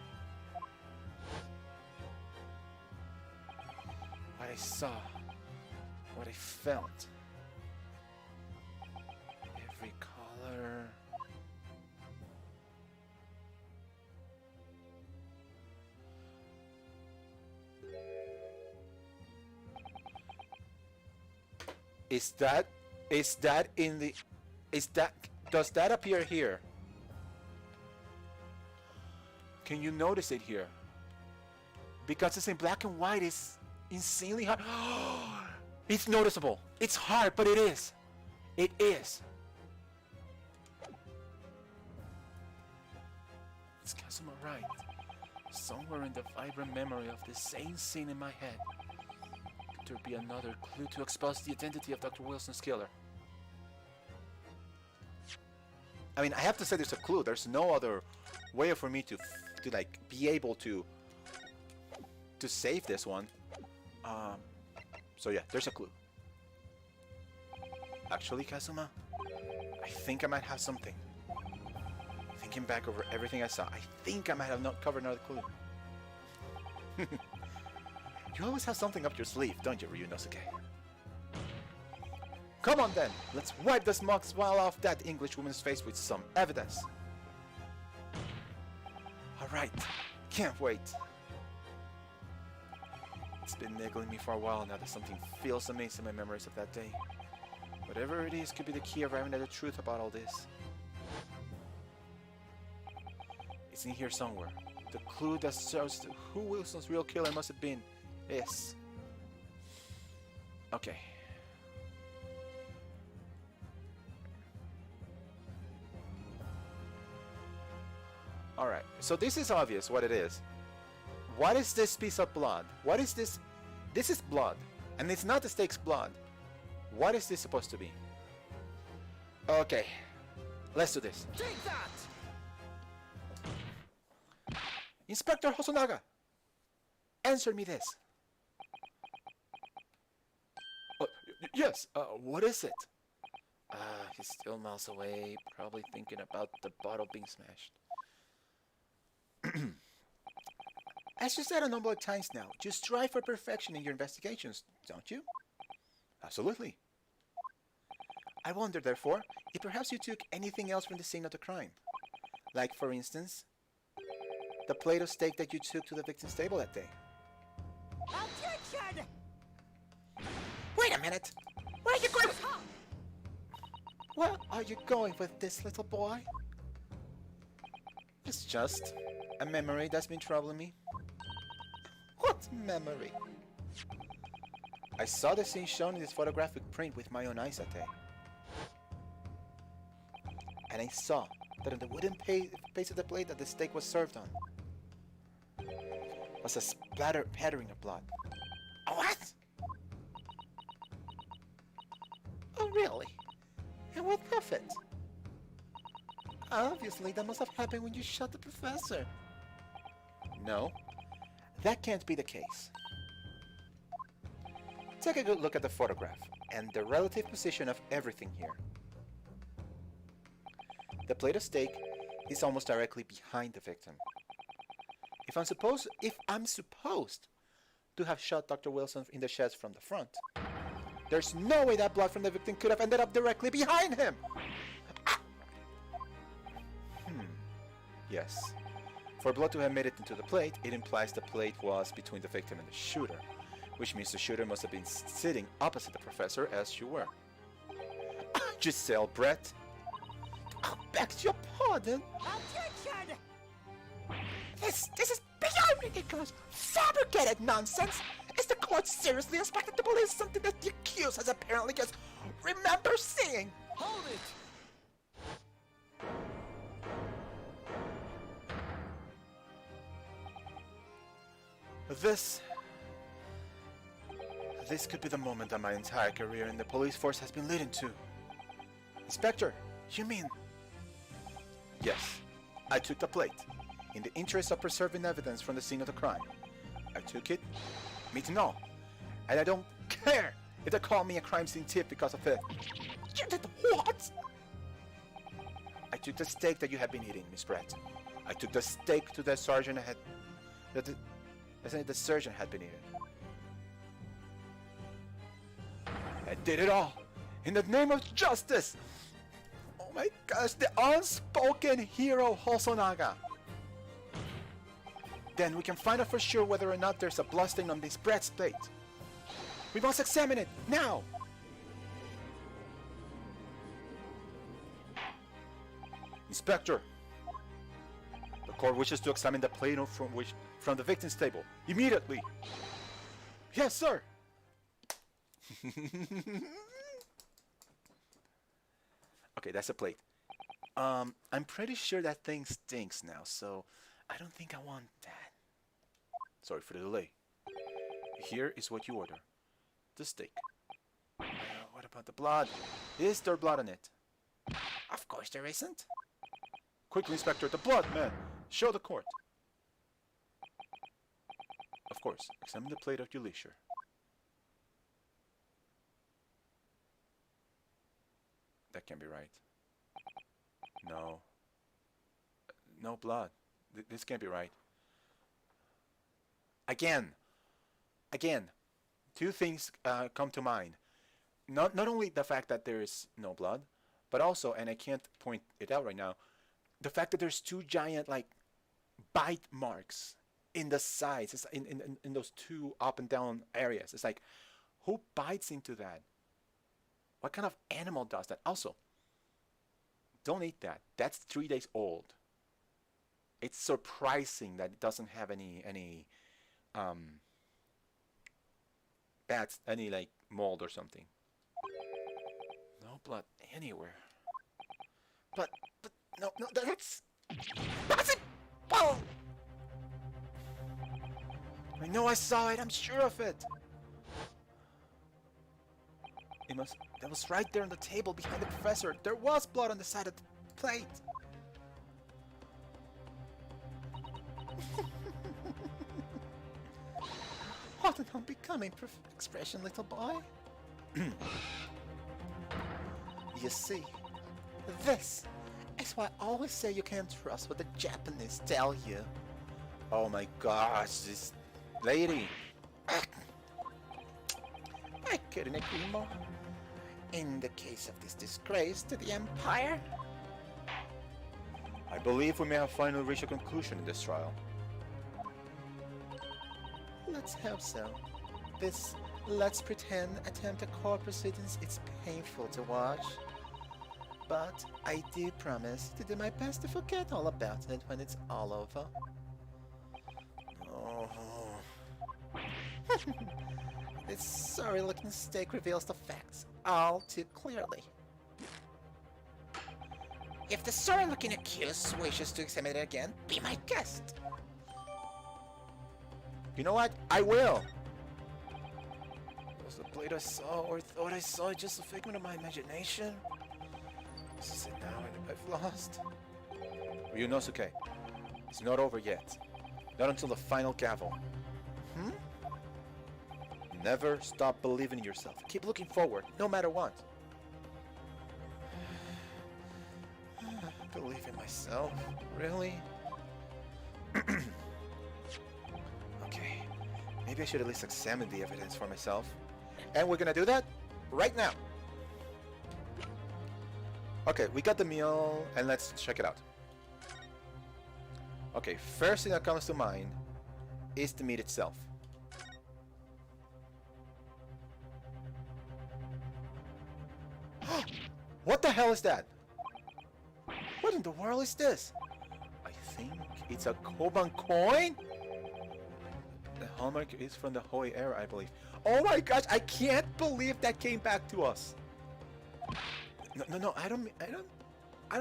What I saw, what I felt. Every color. Does that appear here? Can you notice it here? Because it's in black and white, it's insanely hard. It's noticeable. It's hard, but it is. It is. Is Kazuma right? Somewhere in the vibrant memory of the same scene in my head, could there be another clue to expose the identity of Dr. Wilson's killer? I mean, I have to say there's a clue. There's no other way for me to like be able to save this one. So yeah, there's a clue. Actually, Kazuma, I think I might have something. Thinking back over everything I saw, I think I might have not covered another clue. You always have something up your sleeve, don't you, Ryunosuke? Come on then, let's wipe the smug smile off that English woman's face with some evidence. Alright, can't wait. It's been niggling me for a while now that something feels amiss in my memories of that day. Whatever it is could be the key arriving at the truth about all this. It's in here somewhere. The clue that shows who Wilson's real killer must have been is... Okay. Alright, so this is obvious what it is. What is this piece of blood? What is this? This is blood. And it's not the stake's blood. What is this supposed to be? Okay. Let's do this. Take that! Inspector Hosonaga! Answer me this. Yes, what is it? He's still miles away, probably thinking about the bottle being smashed. As you said a number of times now, you strive for perfection in your investigations, don't you? Absolutely. I wonder, therefore, if perhaps you took anything else from the scene of the crime. Like, for instance, the plate of steak that you took to the victim's table that day. Objection! Wait a minute! Where are you going? Where are you going with this, little boy? It's just a memory that's been troubling me. What memory? I saw the scene shown in this photographic print with my own eyes that day. And I saw that on the wooden base of the plate that the steak was served on was a splattered pattering of blood. What? Oh, really? And what of it? Obviously, that must have happened when you shot the professor. No, that can't be the case. Take a good look at the photograph and the relative position of everything here. The plate of steak is almost directly behind the victim. If I'm supposed to have shot Dr. Wilson in the chest from the front, there's no way that blood from the victim could have ended up directly behind him! Yes. For blood to have made it into the plate, it implies the plate was between the victim and the shooter, which means the shooter must have been sitting opposite the professor as you were. Giselle Brett! I beg your pardon! Objection! This is beyond ridiculous! Fabricated nonsense! Is the court seriously expected to believe something that the accused has apparently just remembered seeing? Hold it! This could be the moment that my entire career in the police force has been leading to. Inspector, you mean? Yes, I took the plate, in the interest of preserving evidence from the scene of the crime. I took it, meeting all, and I don't care if they call me a crime scene tip because of it. You did what? I took the steak that you had been eating, Miss Brett. I took the steak to the surgeon the surgeon had been eating. I did it all in the name of justice. Oh my gosh, the unspoken hero Hosonaga. Then we can find out for sure whether or not there's a bloodstain on this bread's plate. We must examine it now. Inspector, the court wishes to examine the plate from the victim's table immediately. Yes, sir. Okay, that's a plate. I'm pretty sure that thing stinks now, so I don't think I want that. Sorry for the delay. Here is what you order. The steak. What about the blood? Is there blood on it? Of course there isn't. Quickly, Inspector, the blood, man! Show the court. Of course, examine the plate at your leisure. That can't be right. No. No blood. This can't be right. Again! Two things come to mind. Not only the fact that there is no blood, but also, and I can't point it out right now, the fact that there's two giant, like, bite marks in the sides. It's in those two up and down areas. It's like, who bites into that? What kind of animal does that? Also, don't eat that. That's 3 days old. It's surprising that it doesn't have any bats, any like mold or something. No blood anywhere. But no, that's it. Oh! I know I saw it. I'm sure of it. That was right there on the table behind the professor. There was blood on the side of the plate. What an unbecoming expression, little boy. You see, this is why I always say you can't trust what the Japanese tell you. Oh my gosh, this lady. I couldn't agree more. In the case of this disgrace to the Empire, I believe we may have finally reached a conclusion in this trial. Let's hope so. This let's pretend attempt at court proceedings is painful to watch. But I do promise to do my best to forget all about it when it's all over. Oh. This sorry-looking steak reveals the facts all too clearly. If the sorry-looking accused wishes to examine it again, be my guest. You know what? I will. Was the blade I saw or thought I saw just a figment of my imagination? This is it now I've lost. Ryunosuke, it's not over yet. Not until the final gavel. Never stop believing in yourself. Keep looking forward, no matter what. Believe in myself? Really? Okay. Maybe I should at least examine the evidence for myself. And we're gonna do that right now. Okay, we got the meal, and let's check it out. Okay, first thing that comes to mind is the meat itself. What the hell is that? What in the world is this? I think it's a Koban coin? The hallmark is from the Hoi era, I believe. Oh my gosh, I can't believe that came back to us. No, I don't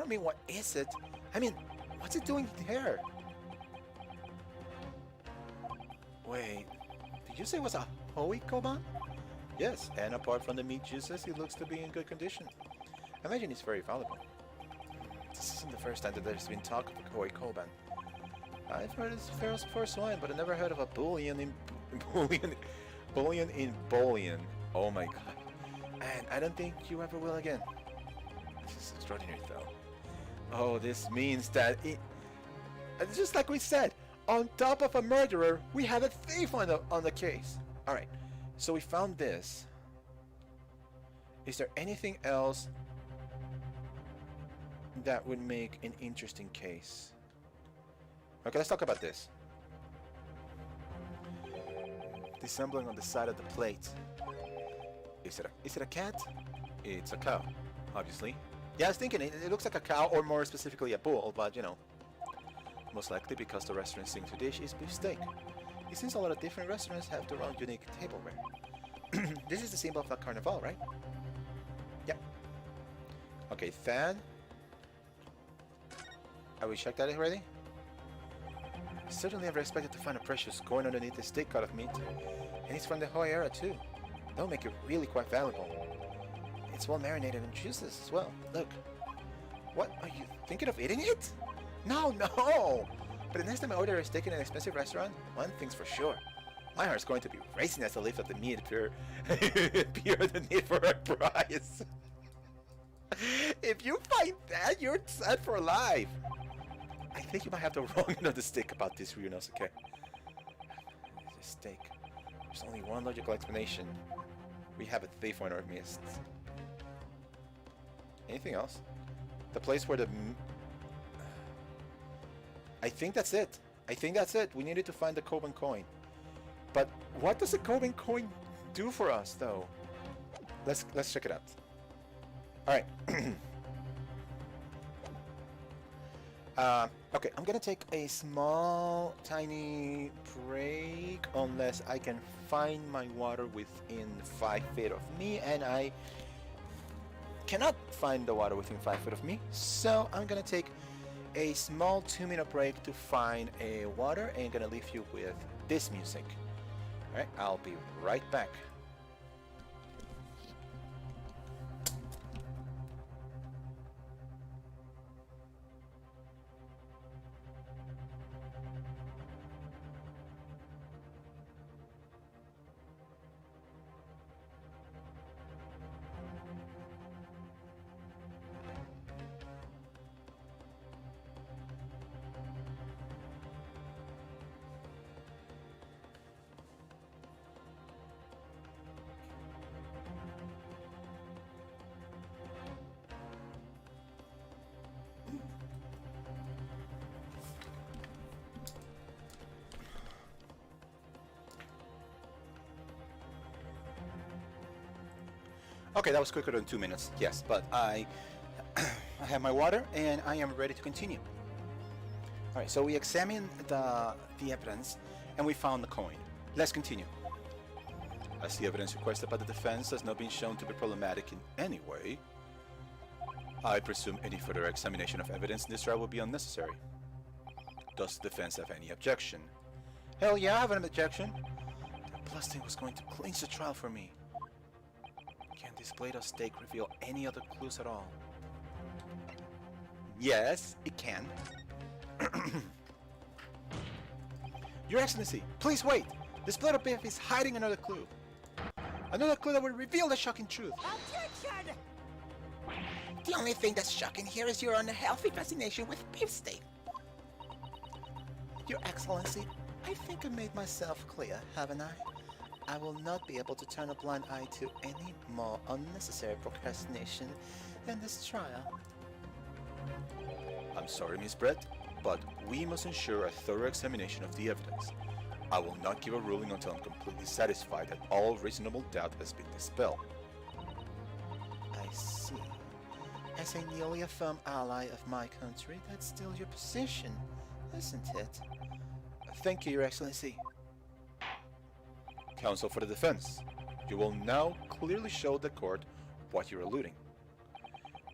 mean what is it? I mean, what's it doing there? Wait, did you say it was a Hoi Koban? Yes, and apart from the meat juices, it looks to be in good condition. I imagine it's very valuable. This isn't the first time that there's been talk of a Hoi Koban. I've heard it's Pharaoh's first wine, but I never heard of a bullion in bullion. Oh my god. And I don't think you ever will again. This is extraordinary though. Oh, this means that it's just like we said, on top of a murderer, we have a thief on the case. Alright, so we found this. Is there anything else that would make an interesting case? Okay, let's talk about this. Dissembling on the side of the plate. Is it a cat? It's a cow, obviously. Yeah, I was thinking it looks like a cow, or more specifically a bull, but you know. Most likely because the restaurant's signature dish is beef steak. It seems a lot of different restaurants have their own unique tableware. This is the symbol of the carnival, right? Yep. Okay, fan. Have we checked that already? I certainly never expected to find a precious coin underneath the steak cut of meat. And it's from the Hoi era too. That would make it really quite valuable. It's well marinated in juices as well. Look. What? Are you thinking of eating it? No! But the next time I order a steak in an expensive restaurant, one thing's for sure. My heart's going to be racing as I lift up the meat pure the need for a prize. If you find that, you're set for life. I think you might have the wrong end of the stick about this, Ryunosuke. It's a steak. There's only one logical explanation. We have a thief on our midst. Anything else? The place where the... I think that's it. I think that's it. We needed to find the Coban coin. But what does the Coban coin do for us, though? Let's check it out. All right. Okay, I'm gonna take a small, tiny break unless I can find my water within 5 feet of me, and I cannot find the water within 5 feet of me. So I'm gonna take a small 2-minute break to find a water, and I'm gonna leave you with this music. All right, I'll be right back. Okay, that was quicker than 2 minutes. Yes, but I have my water and I am ready to continue. All right, so we examined the evidence and we found the coin. Let's continue. As the evidence requested by the defense has not been shown to be problematic in any way, I presume any further examination of evidence in this trial will be unnecessary. Does the defense have any objection? Hell yeah, I have an objection. That blasting was going to clinch the trial for me. Can this blade of stake reveal any other clues at all? Yes, it can. Your Excellency, please wait! This blade of beef is hiding another clue. Another clue that will reveal the shocking truth. Objection! The only thing that's shocking here is your unhealthy fascination with beefsteak. Your Excellency, I think I made myself clear, haven't I? I will not be able to turn a blind eye to any more unnecessary procrastination than this trial. I'm sorry, Miss Brett, but we must ensure a thorough examination of the evidence. I will not give a ruling until I'm completely satisfied that all reasonable doubt has been dispelled. I see. As a newly affirmed ally of my country, that's still your position, isn't it? Thank you, Your Excellency. Counsel for the defense, you will now clearly show the court what you're alluding.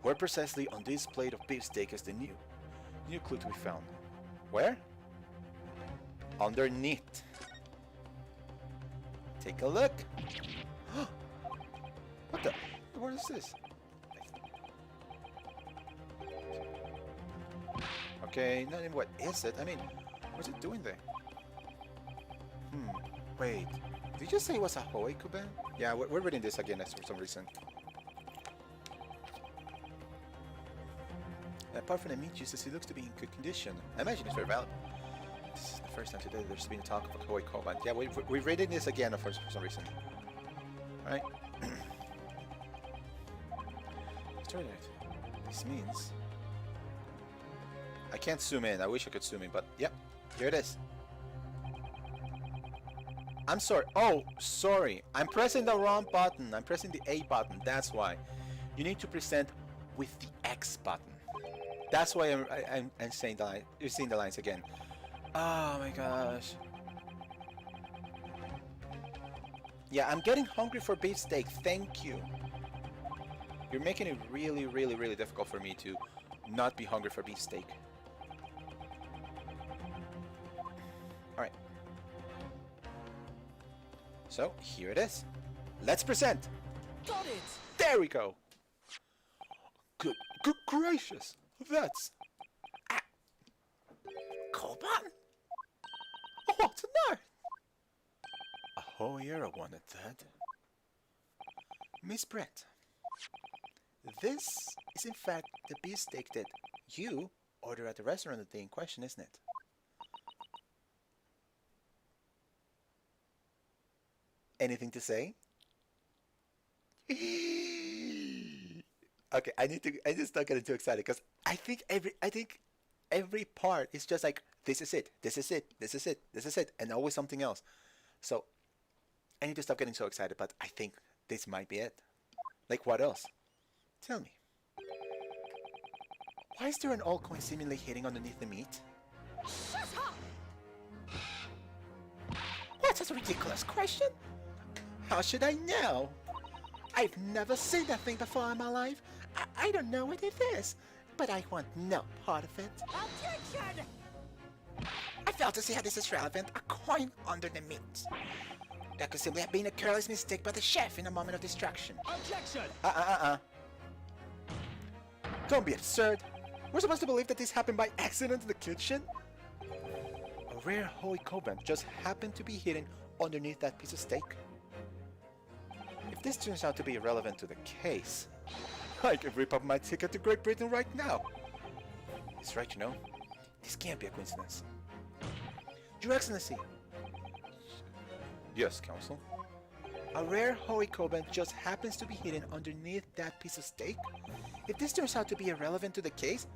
Where precisely on this plate of beefsteak is the new clue to be found? Where? Underneath. Take a look. What the? What is this? Okay, not even what is it? I mean, what's it doing there? Wait. Did you just say it was a Ahoy Kuban? Yeah, we're reading this again for some reason. Apart from the meat juices, it looks to be in good condition. I imagine it's very valuable. This is the first time today there's been talk of a Ahoy Kuban. Yeah, we're reading this again for some reason. Alright. This means... I can't zoom in. I wish I could zoom in, but yep, here it is. I'm sorry. Oh, sorry. I'm pressing the wrong button. I'm pressing the A button. That's why. You need to present with the X button. That's why I'm saying the line. You're seeing the lines again. Oh my gosh. Yeah, I'm getting hungry for beefsteak. Thank you. You're making it really, really, really difficult for me to not be hungry for beefsteak. Alright. So, here it is. Let's present. Got it! There we go. Good gracious. That's... Coban? Oh, tonight. A whole year I wanted that. Miss Brett, this is in fact the beefsteak that you ordered at the restaurant the day in question, isn't it? Anything to say? Okay, I just not getting too excited because I think every part is just like, this is it, this is it, this is it, this is it, and always something else. So I need to stop getting so excited, but I think this might be it. Like, what else? Tell me. Why is there an old coin seemingly hidden underneath the meat? Shut up! What is a ridiculous question? How should I know? I've never seen that thing before in my life. I don't know what it is, but I want no part of it. Objection! I fail to see how this is relevant. A coin under the meat. That could simply have been a careless mistake by the chef in a moment of distraction. Objection! Don't be absurd. We're supposed to believe that this happened by accident in the kitchen? A rare holy Koban just happened to be hidden underneath that piece of steak. If this turns out to be irrelevant to the case, I could rip up my ticket to Great Britain right now. He's right, you know. This can't be a coincidence. Your Excellency. Yes, Counsel. A rare Horikoban just happens to be hidden underneath that piece of steak? If this turns out to be irrelevant to the case,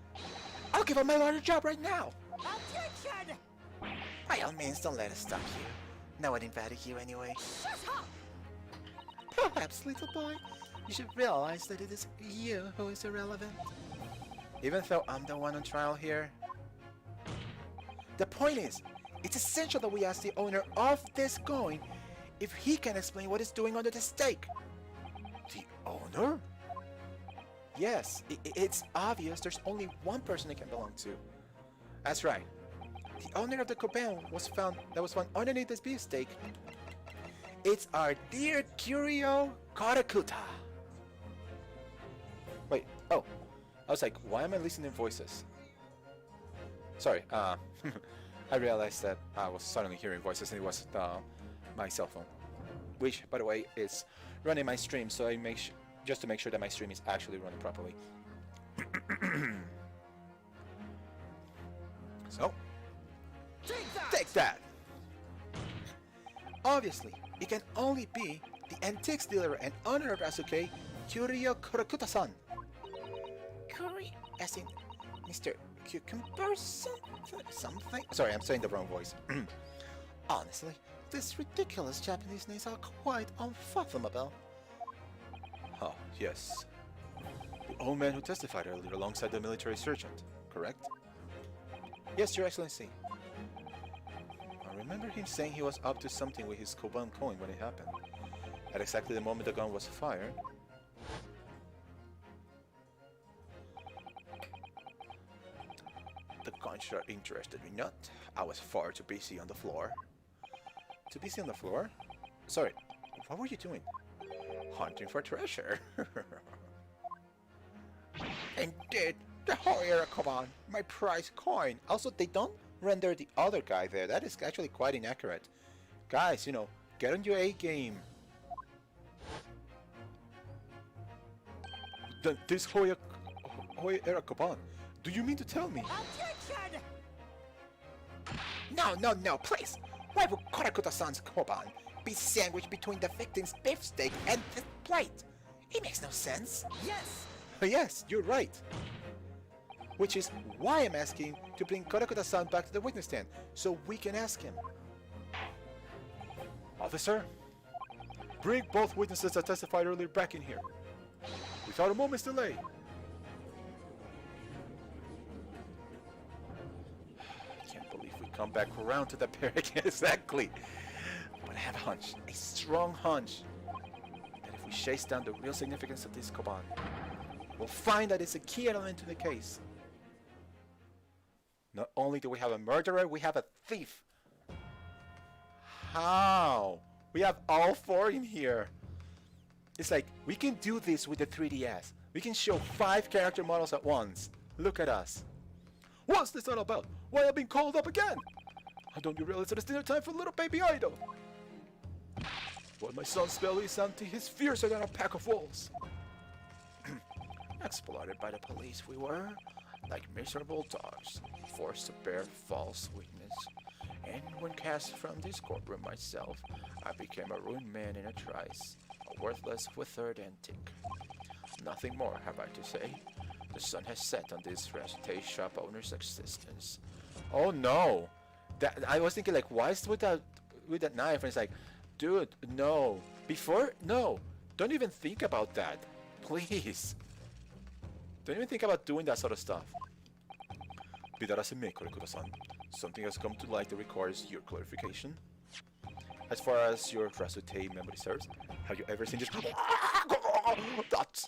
I'll give up my lawyer job right now! Objection! By all means, don't let us stop you. No one invited you anyway. Shut up! Perhaps, little boy, you should realize that it is you who is irrelevant. Even though I'm the one on trial here. The point is, it's essential that we ask the owner of this coin if he can explain what it's doing under the steak. The owner? Yes, it's obvious there's only one person it can belong to. That's right. The owner of the Koban was found underneath this beefsteak. It's our dear Curio Karakuta. Wait, oh. I was like, why am I listening to voices? Sorry, I realized that I was suddenly hearing voices and it was my cell phone. Which, by the way, is running my stream, so I just to make sure that my stream is actually running properly. So, take that! Obviously, it can only be the antiques dealer and owner of Asuke, Curio Kurakuta-san. Curry, as in Mr. Cucumber something? Sorry, I'm saying the wrong voice. Honestly, these ridiculous Japanese names are quite unfathomable. Oh, yes. The old man who testified earlier alongside the military sergeant, correct? Yes, Your Excellency. I remember him saying he was up to something with his Koban coin when it happened. At exactly the moment the gun was fired. The gunshot interested me not. I was far too busy on the floor. Too busy on the floor? Sorry, what were you doing? Hunting for treasure. Indeed, the Hoyera Koban, my prize coin. Also, they don't render the other guy there. That is actually quite inaccurate. Guys, you know, get on your A game. This Hoyera Koban, do you mean to tell me? Objection! No, please! Why would Karakuta-san's Koban be sandwiched between the victim's beefsteak and the plate? It makes no sense. Yes! Yes, you're right. Which is why I'm asking to bring Karakuta-san back to the witness stand, so we can ask him. Officer, bring both witnesses that testified earlier back in here. Without a moment's delay. I can't believe we come back around to the barrack exactly. But I have a hunch, a strong hunch, that if we chase down the real significance of this Koban, we'll find that it's a key element to the case. Not only do we have a murderer, we have a thief. How? We have all four in here. It's like, we can do this with the 3DS. We can show 5 character models at once. Look at us. What's this all about? Why I've been called up again? Don't you realize that it's dinner time for little baby idol? Well, my son's belly is empty, his fears are than a pack of wolves. Exploited by the police we were, like miserable dogs, forced to bear false witness. And when cast from this courtroom myself, I became a ruined man in a trice, a worthless withered antique. Nothing more have I to say. The sun has set on this Rasute shop owner's existence. Oh no! That I was thinking like, why is with that knife? And it's like, dude, no. Before, no. Don't even think about that, please. Don't even think about doing that sort of stuff. Be that as it may, Korekura-san, something has come to light that requires your clarification. As far as your Rasute memory serves, have you ever seen this? That's.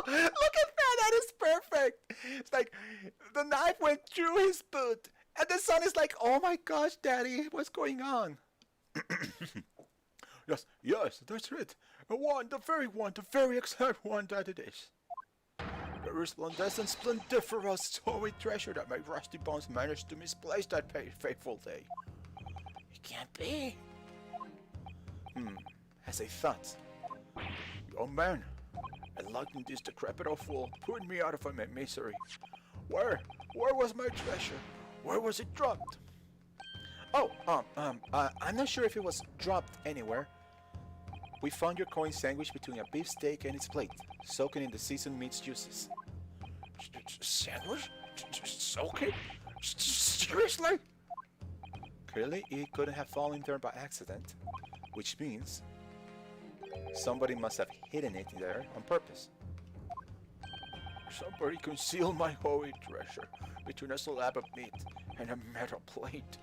Look at that! That is perfect. It's like the knife went through his boot, and the son is like, "Oh my gosh, Daddy, what's going on?" Yes, that's it. The very exact one that it is. The resplendent splendiferous story treasure that my rusty bones managed to misplace that fateful day. It can't be. As I thought. Young man, enlightening this decrepit old fool put me out of my misery. Where was my treasure? Where was it dropped? Oh, I'm not sure if it was dropped anywhere. We found your coin sandwiched between a beef steak and its plate, soaking in the seasoned meat's juices. Sandwich? Soaking? Seriously? Clearly, it couldn't have fallen there by accident, which means somebody must have hidden it there on purpose. Somebody concealed my holy treasure between a slab of meat and a metal plate.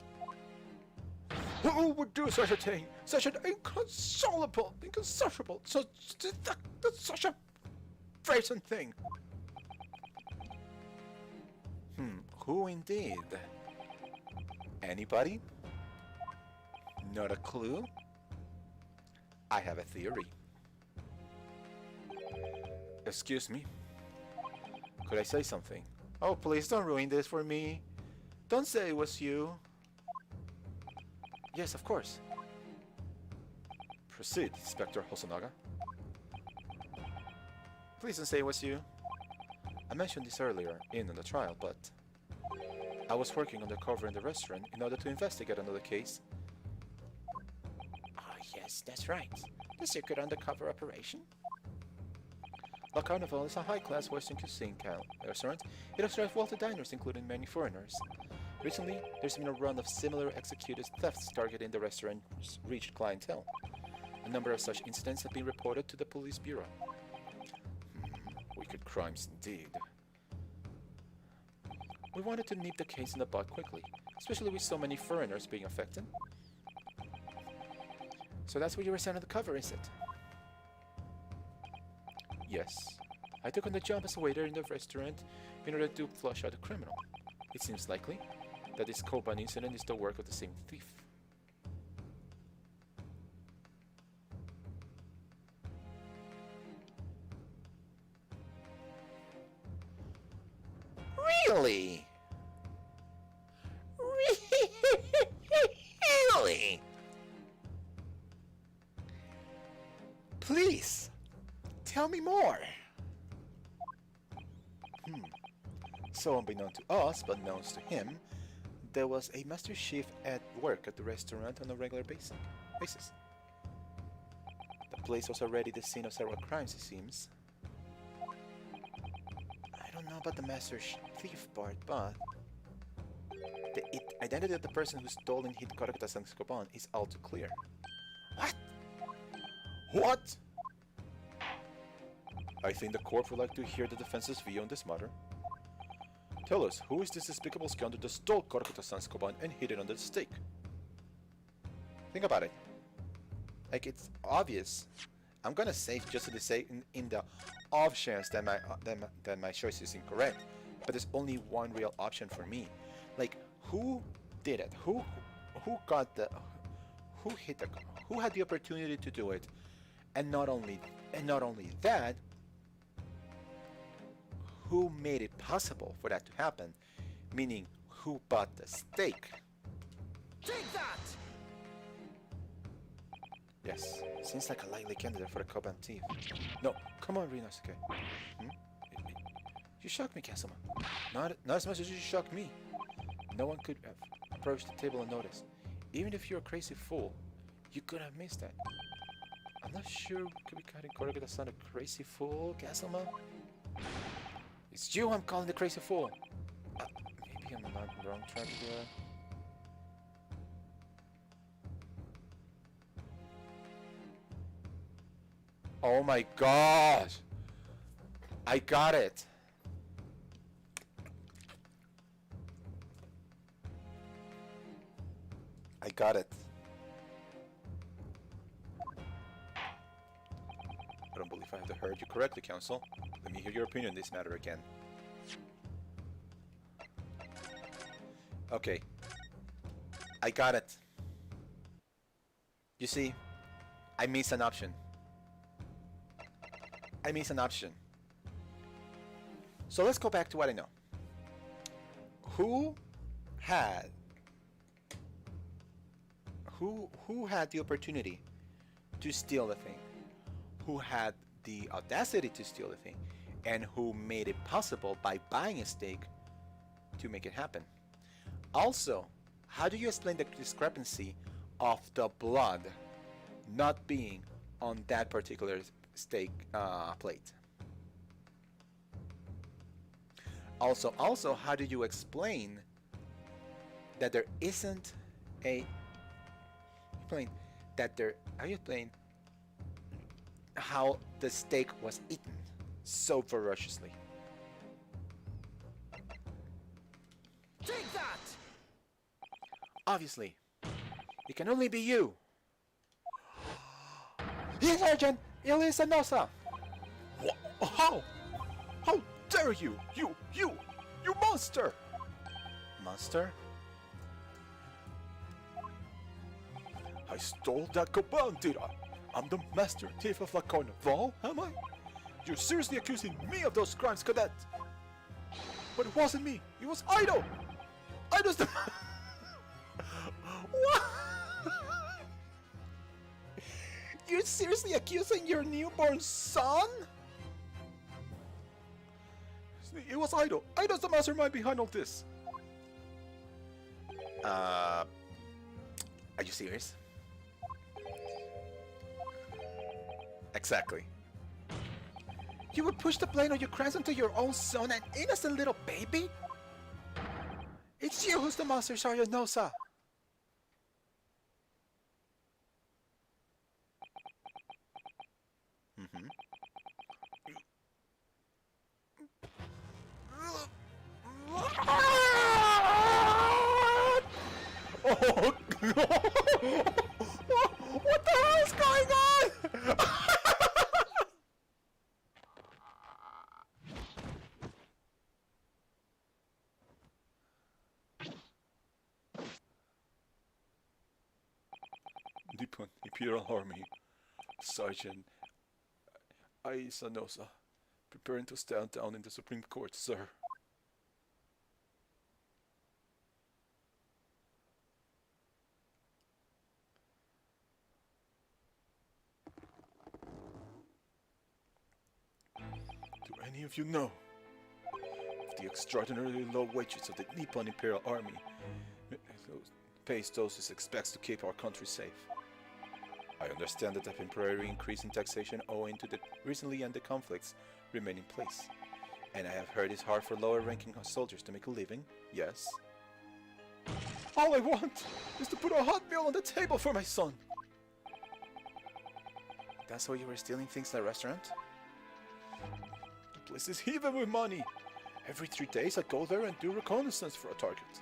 Who would do such a thing? Such an inconsolable, such a brazen thing. Who indeed? Anybody? Not a clue? I have a theory. Excuse me. Could I say something? Oh, please don't ruin this for me. Don't say it was you. Yes, of course. Proceed, Inspector Hosonaga. Please don't say it was you. I mentioned this earlier in the trial, but I was working undercover in the restaurant in order to investigate another case. Oh, yes, that's right. The secret undercover operation. La Carnival is a high-class Western cuisine restaurant. It attracts wealthy diners, including many foreigners. Recently, there's been a run of similar executed thefts targeting the restaurant's rich clientele. A number of such incidents have been reported to the police bureau. Wicked crimes indeed. We wanted to nip the case in the bud quickly, especially with so many foreigners being affected. So that's what you were sent on the cover, is it? Yes. I took on the job as a waiter in the restaurant in order to flush out the criminal. It seems likely that this Koban incident is the work of the same thief. Really? Really? Please, tell me more. So unbeknown to us, but known to him, there was a master chef at work at the restaurant on a regular basis. The place was already the scene of several crimes, it seems. I don't know about the master thief part, but the identity of the person who stole and hid Korekura-san Koban is all too clear. What? What? I think the court would like to hear the defense's view on this matter. Tell us, who is this despicable scoundrel that stole Korekura-san Koban and hid it under the stake? Think about it. Like, it's obvious. I'm gonna say just to say in the off chance that my choice is incorrect, but there's only one real option for me. Like, who did it? Who got the? Who hit the? Who had the opportunity to do it? And not only that, who made it possible for that to happen? Meaning, who bought the stake? Take that! Yes, seems like a likely candidate for the Koban thief. No, come on, Ryunosuke. You shocked me, Kazuma. Not as much as you shocked me. No one could have approached the table and noticed. Even if you're a crazy fool, you could have missed that. I'm not sure we could be calling Korekura-san a crazy fool, Kazuma. It's you I'm calling the crazy fool. Maybe I'm not on the wrong track here. Oh my gosh! I got it! I got it. I don't believe I have heard you correctly, Counsel. Let me hear your opinion on this matter again. Okay. I got it. You see, I missed an option. I missed an option. So let's go back to what I know. Who had the opportunity to steal the thing? Who had the audacity to steal the thing? And who made it possible by buying a stake to make it happen? Also, how do you explain the discrepancy of the blood not being on that particular stake plate? Also, how do you explain that there isn't a how you explain how the steak was eaten so ferociously? Take that! Obviously, it can only be you. Yes, Sergeant! Elisa Nosa! How? How dare you! You monster! Monster? I stole that Coban, did I? I'm the master thief of La Carnival, am I? You're seriously accusing me of those crimes, Cadet? But it wasn't me, it was Ido! Ido's the... What? You're seriously accusing your newborn son? It was Ido. Ido's the mastermind behind all this. Are you serious? Exactly. You would push the blame on your grandson to your own son, an innocent little baby? It's you who's the monster, Sergeant Nosa. Oh no! What the hell is going on? Nippon Imperial Army, Sergeant Aisa Nosa, preparing to stand down in the Supreme Court, sir. Do any of you know of the extraordinarily low wages of the Nippon Imperial Army pays those it expects to keep our country safe? I understand that the temporary increase in taxation owing to the recently ended conflicts remain in place. And I have heard it's hard for lower-ranking soldiers to make a living, yes? All I want is to put a hot meal on the table for my son! That's why you were stealing things at the restaurant? The place is heaving with money! Every 3 days I go there and do reconnaissance for a target.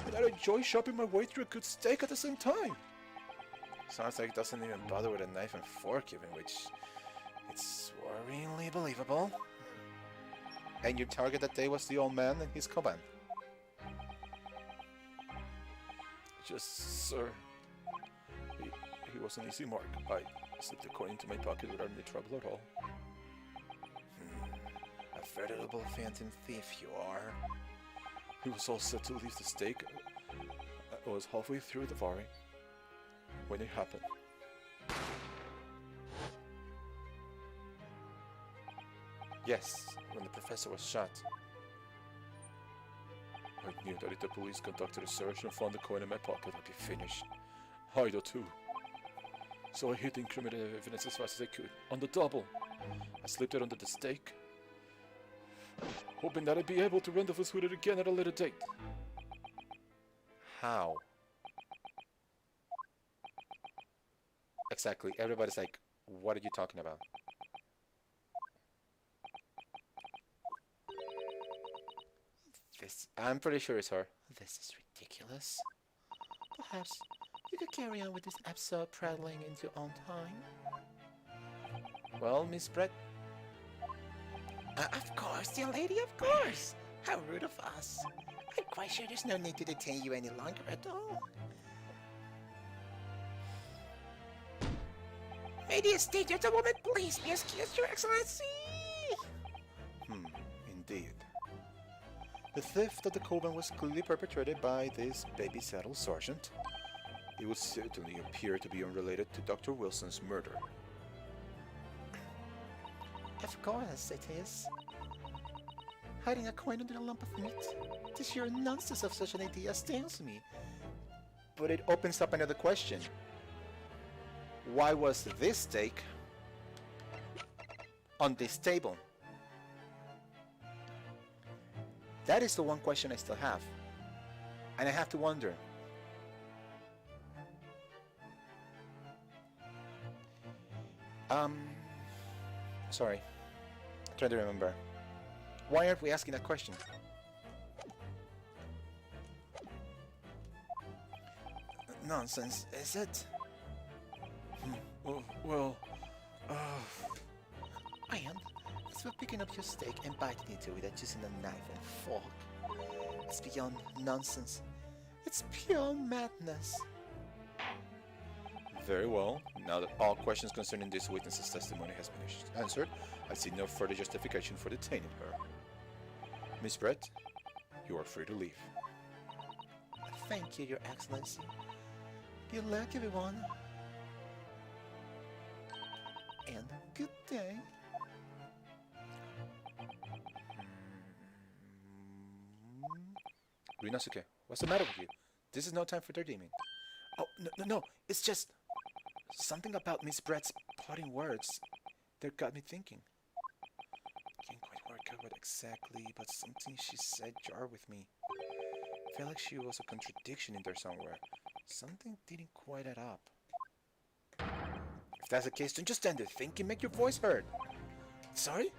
And I enjoy shopping my way through a good steak at the same time! Sounds like it doesn't even bother with a knife and fork, given which it's worryingly believable. And your target that day was the old man and his Coban. Just, sir, he was an easy mark. I slipped a coin into my pocket without any trouble at all. A veritable phantom thief you are. He was all set to leave the stake. I was halfway through the Vari when it happened. Yes, when the professor was shot. I knew that if the police conducted a search and found the coin in my pocket, I'd be finished. Ido too. So I hid the incriminating evidence as fast as I could. On the double. I slipped it under the stake. hoping that I'd be able to rendezvous with it again at a later date. How? Exactly. Everybody's like, what are you talking about? I'm pretty sure it's her. This is ridiculous. Perhaps you could carry on with this episode prattling into your own time. Well, Miss Brett. Of course, dear lady, of course. How rude of us. I'm quite sure there's no need to detain you any longer at all. May the estate gentlewoman please be excused, Your Excellency. Indeed. The theft of the coven was clearly perpetrated by this baby saddle sergeant. It would certainly appear to be unrelated to Dr. Wilson's murder. Of course it is. Hiding a coin under a lump of meat? The sheer nonsense of such an idea astounds me. But it opens up another question. Why was this steak on this table? That is the one question I still have. And I have to wonder. Sorry. I'm trying to remember. Why aren't we asking that question? Nonsense, is it? And as we're picking up your steak and biting into it using a knife and fork, it's beyond nonsense. It's pure madness. Very well. Now that all questions concerning this witness's testimony has been answered, I see no further justification for detaining her. Miss Brett, you are free to leave. Thank you, Your Excellency. Good luck, everyone. And good day. Ryunosuke, what's the matter with you? This is no time for redeeming. Oh, no, it's just something about Miss Brett's parting words that got me thinking. Can't quite work out what exactly, but something she said jarred with me. Felt like she was a contradiction in there somewhere. Something didn't quite add up. If that's the case, don't just stand there thinking, make your voice heard. Sorry?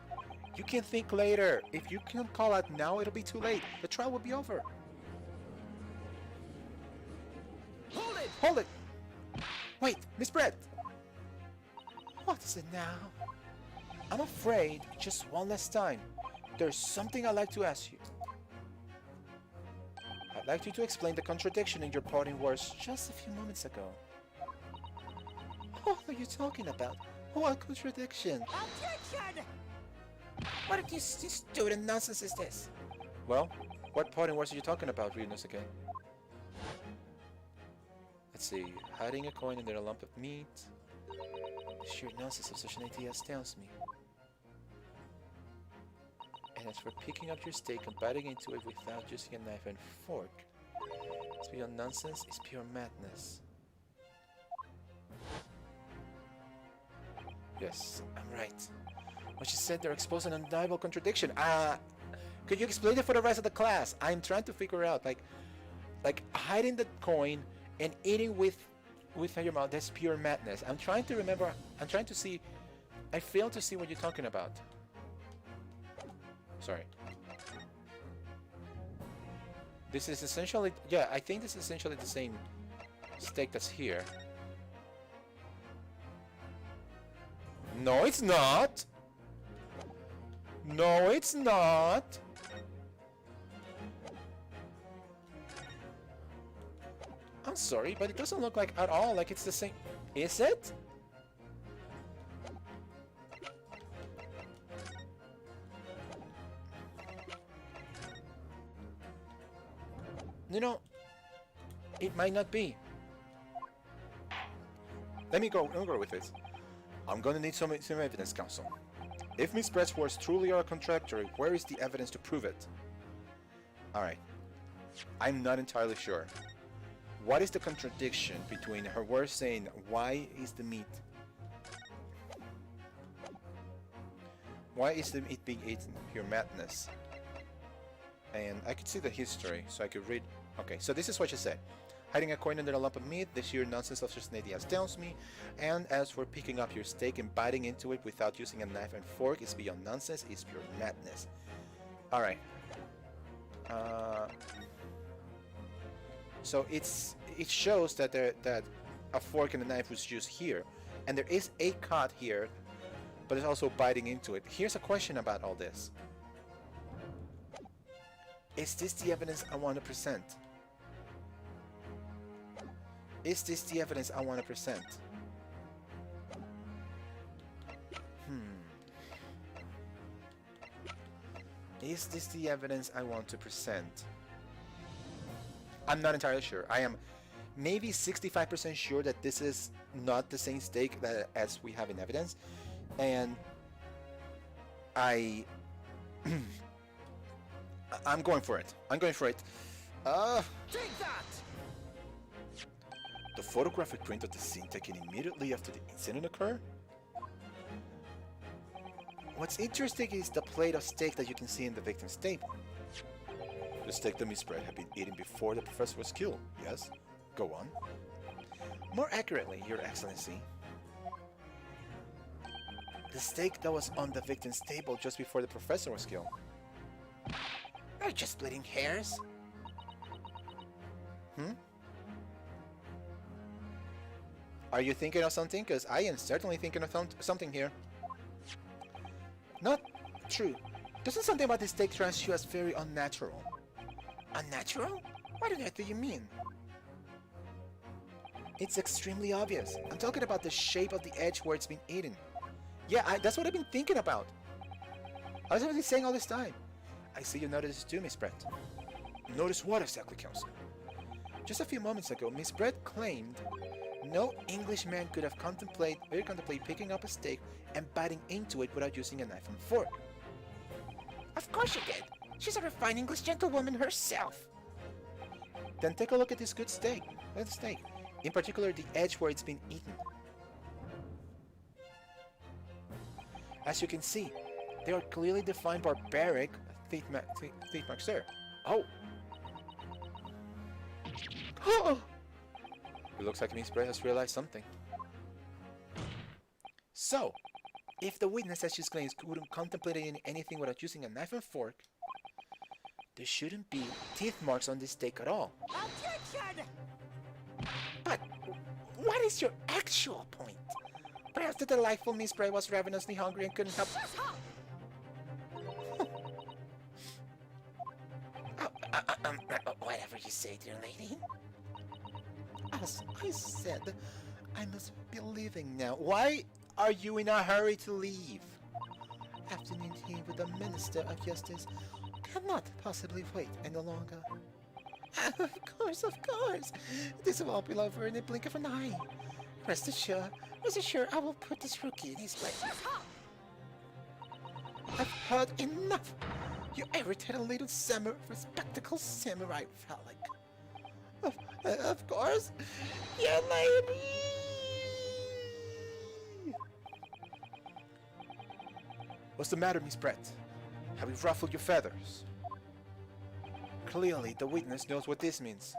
You can think later. If you can't call out now, it'll be too late. The trial will be over. Hold it! Hold it! Wait, Miss Brett! What is it now? I'm afraid, just one last time, there's something I'd like to ask you. I'd like you to explain the contradiction in your parting words just a few moments ago. What are you talking about? What contradiction? Objection! What are these stupid nonsense is this? Well, what parting words are you talking about, Ryunosuke? Let's see, hiding a coin under a lump of meat. The sheer nonsense of such an idea astounds me. And as for picking up your steak and biting into it without using a knife and fork, it's beyond nonsense, it's pure madness. Yes, I'm right. What she said there exposed an undeniable contradiction. Could you explain it for the rest of the class? I'm trying to figure out, like hiding the coin and eating with your mouth. That's pure madness. I'm trying to remember. I'm trying to see. I fail to see what you're talking about. Sorry. This is essentially, yeah, I think this is essentially the same steak that's here. No, it's not. No, it's not. I'm sorry, but it doesn't look like at all like it's the same. Is it? You know, it might not be. Let me go with this. I'm gonna need some evidence, Counsel. If Miss Brett's words truly are contradictory, where is the evidence to prove it? Alright. I'm not entirely sure. What is the contradiction between her words saying, why is the meat? Why is it being eaten? Pure madness. And I could see the history, so I could read. Okay, so this is what she said. Hiding a coin under a lump of meat, the sheer nonsense of such an idea astounds me. And as for picking up your steak and biting into it without using a knife and fork, is beyond nonsense, it's pure madness. Alright. So it shows that that a fork and a knife was used here. And there is a cut here, but it's also biting into it. Here's a question about all this. Is this the evidence I want to present? Is this the evidence I want to present? Is this the evidence I want to present? I'm not entirely sure. I am maybe 65% sure that this is not the same steak that as we have in evidence. And I'm going for it. I'm going for it. Take that! The photographic print of the scene taken immediately after the incident occurred? What's interesting is the plate of steak that you can see in the victim's table. The steak that Miss Brett had been eaten before the professor was killed. Yes? Go on. More accurately, Your Excellency. The steak that was on the victim's table just before the professor was killed. Are you just splitting hairs? Are you thinking of something? Because I am certainly thinking of something here. Not true. Doesn't something about this steak strike you as very unnatural? Unnatural? What on earth do you mean? It's extremely obvious. I'm talking about the shape of the edge where it's been eaten. Yeah, that's what I've been thinking about. I was already saying all this time. I see you noticed too, Miss Brett. Notice what exactly, Counsel? Just a few moments ago, Miss Brett claimed no Englishman could have contemplated picking up a steak and biting into it without using a knife and fork. Of course she did. She's a refined English gentlewoman herself. Then take a look at this good steak. Look at the steak. In particular, the edge where it's been eaten. As you can see, there are clearly defined barbaric teeth marks there. Oh! Oh! It looks like Miss Brett has realized something. So, if the witness, as she claims, couldn't contemplate anything without using a knife and fork, there shouldn't be teeth marks on this steak at all. Objection! But what is your actual point? Perhaps the delightful Miss Brett was ravenously hungry and couldn't help. Whatever you say, dear lady. As I said, I must be leaving now. Why are you in a hurry to leave? Afternoon tea with the Minister of Justice cannot possibly wait any longer. Of course. This will all be over in the blink of an eye. Rest assured, I will put this rookie in his place. I've heard enough. You irritated little spectacled samurai phallic. Of course, you lady. What's the matter, Miss Brett? Have we ruffled your feathers? Clearly, the witness knows what this means.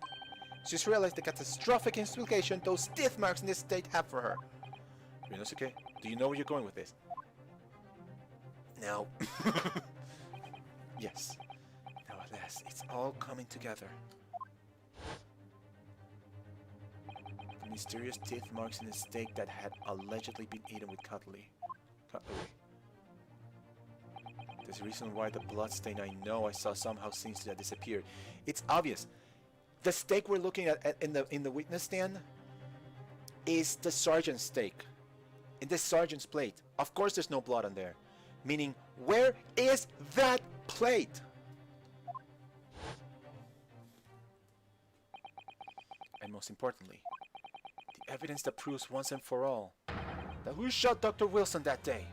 She's realized the catastrophic implication those teeth marks in this state have for her. Ryunosuke, do you know where you're going with this? No. Yes. Now at last, it's all coming together. The mysterious teeth marks in the steak that had allegedly been eaten with cutlery. There's a reason why the bloodstain I know I saw somehow seems to have disappeared. It's obvious. The steak we're looking at in the witness stand is the sergeant's steak. In the sergeant's plate. Of course there's no blood on there. Meaning, where is that plate? And most importantly, the evidence that proves once and for all that who shot Dr. Wilson that day.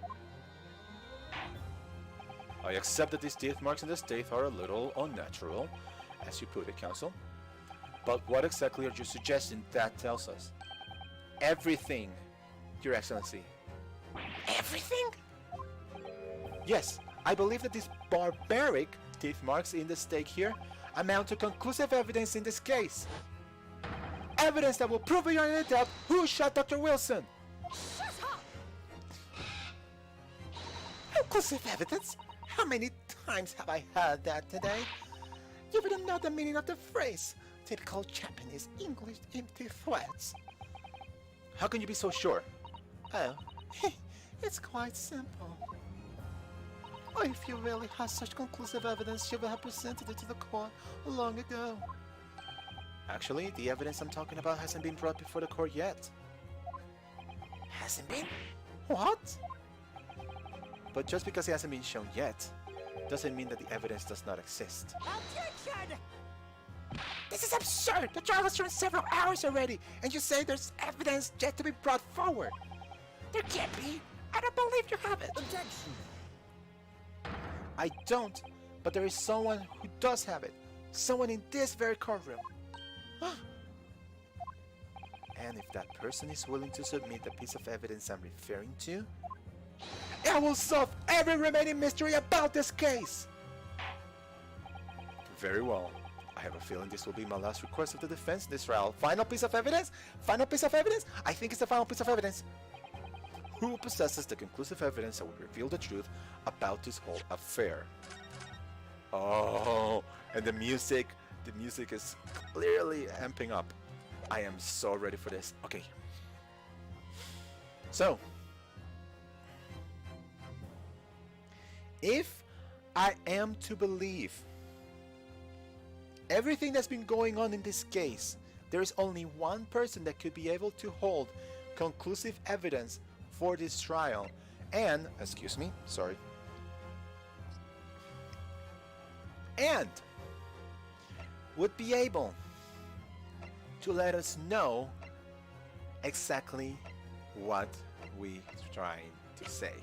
I accept that these teeth marks in the steak are a little unnatural, as you put it, Counsel. But what exactly are you suggesting that tells us? Everything, Your Excellency. Everything? Yes, I believe that these barbaric teeth marks in the steak here amount to conclusive evidence in this case. Evidence that will prove beyond any doubt who shot Dr. Wilson. Shut up! Conclusive evidence? How many times have I heard that today? You wouldn't know the meaning of the phrase. Typical Japanese English empty threats. How can you be so sure? Oh, it's quite simple. Or if you really have such conclusive evidence, you would have presented it to the court long ago. Actually, the evidence I'm talking about hasn't been brought before the court yet. Hasn't been? What? But just because it hasn't been shown yet, doesn't mean that the evidence does not exist. Objection! This is absurd! The trial has run several hours already, and you say there's evidence yet to be brought forward. There can't be. I don't believe you have it. Objection! I don't, but there is someone who does have it. Someone in this very courtroom. And if that person is willing to submit the piece of evidence I'm referring to, I will solve every remaining mystery about this case! Very well. I have a feeling this will be my last request of the defense in this trial. Final piece of evidence? Final piece of evidence? I think it's the final piece of evidence. Who possesses the conclusive evidence that will reveal the truth about this whole affair? Oh, and the music is clearly amping up. I am so ready for this. Okay. So, if I am to believe everything that's been going on in this case, there is only one person that could be able to hold conclusive evidence for this trial and, excuse me, sorry, and would be able to let us know exactly what we're trying to say.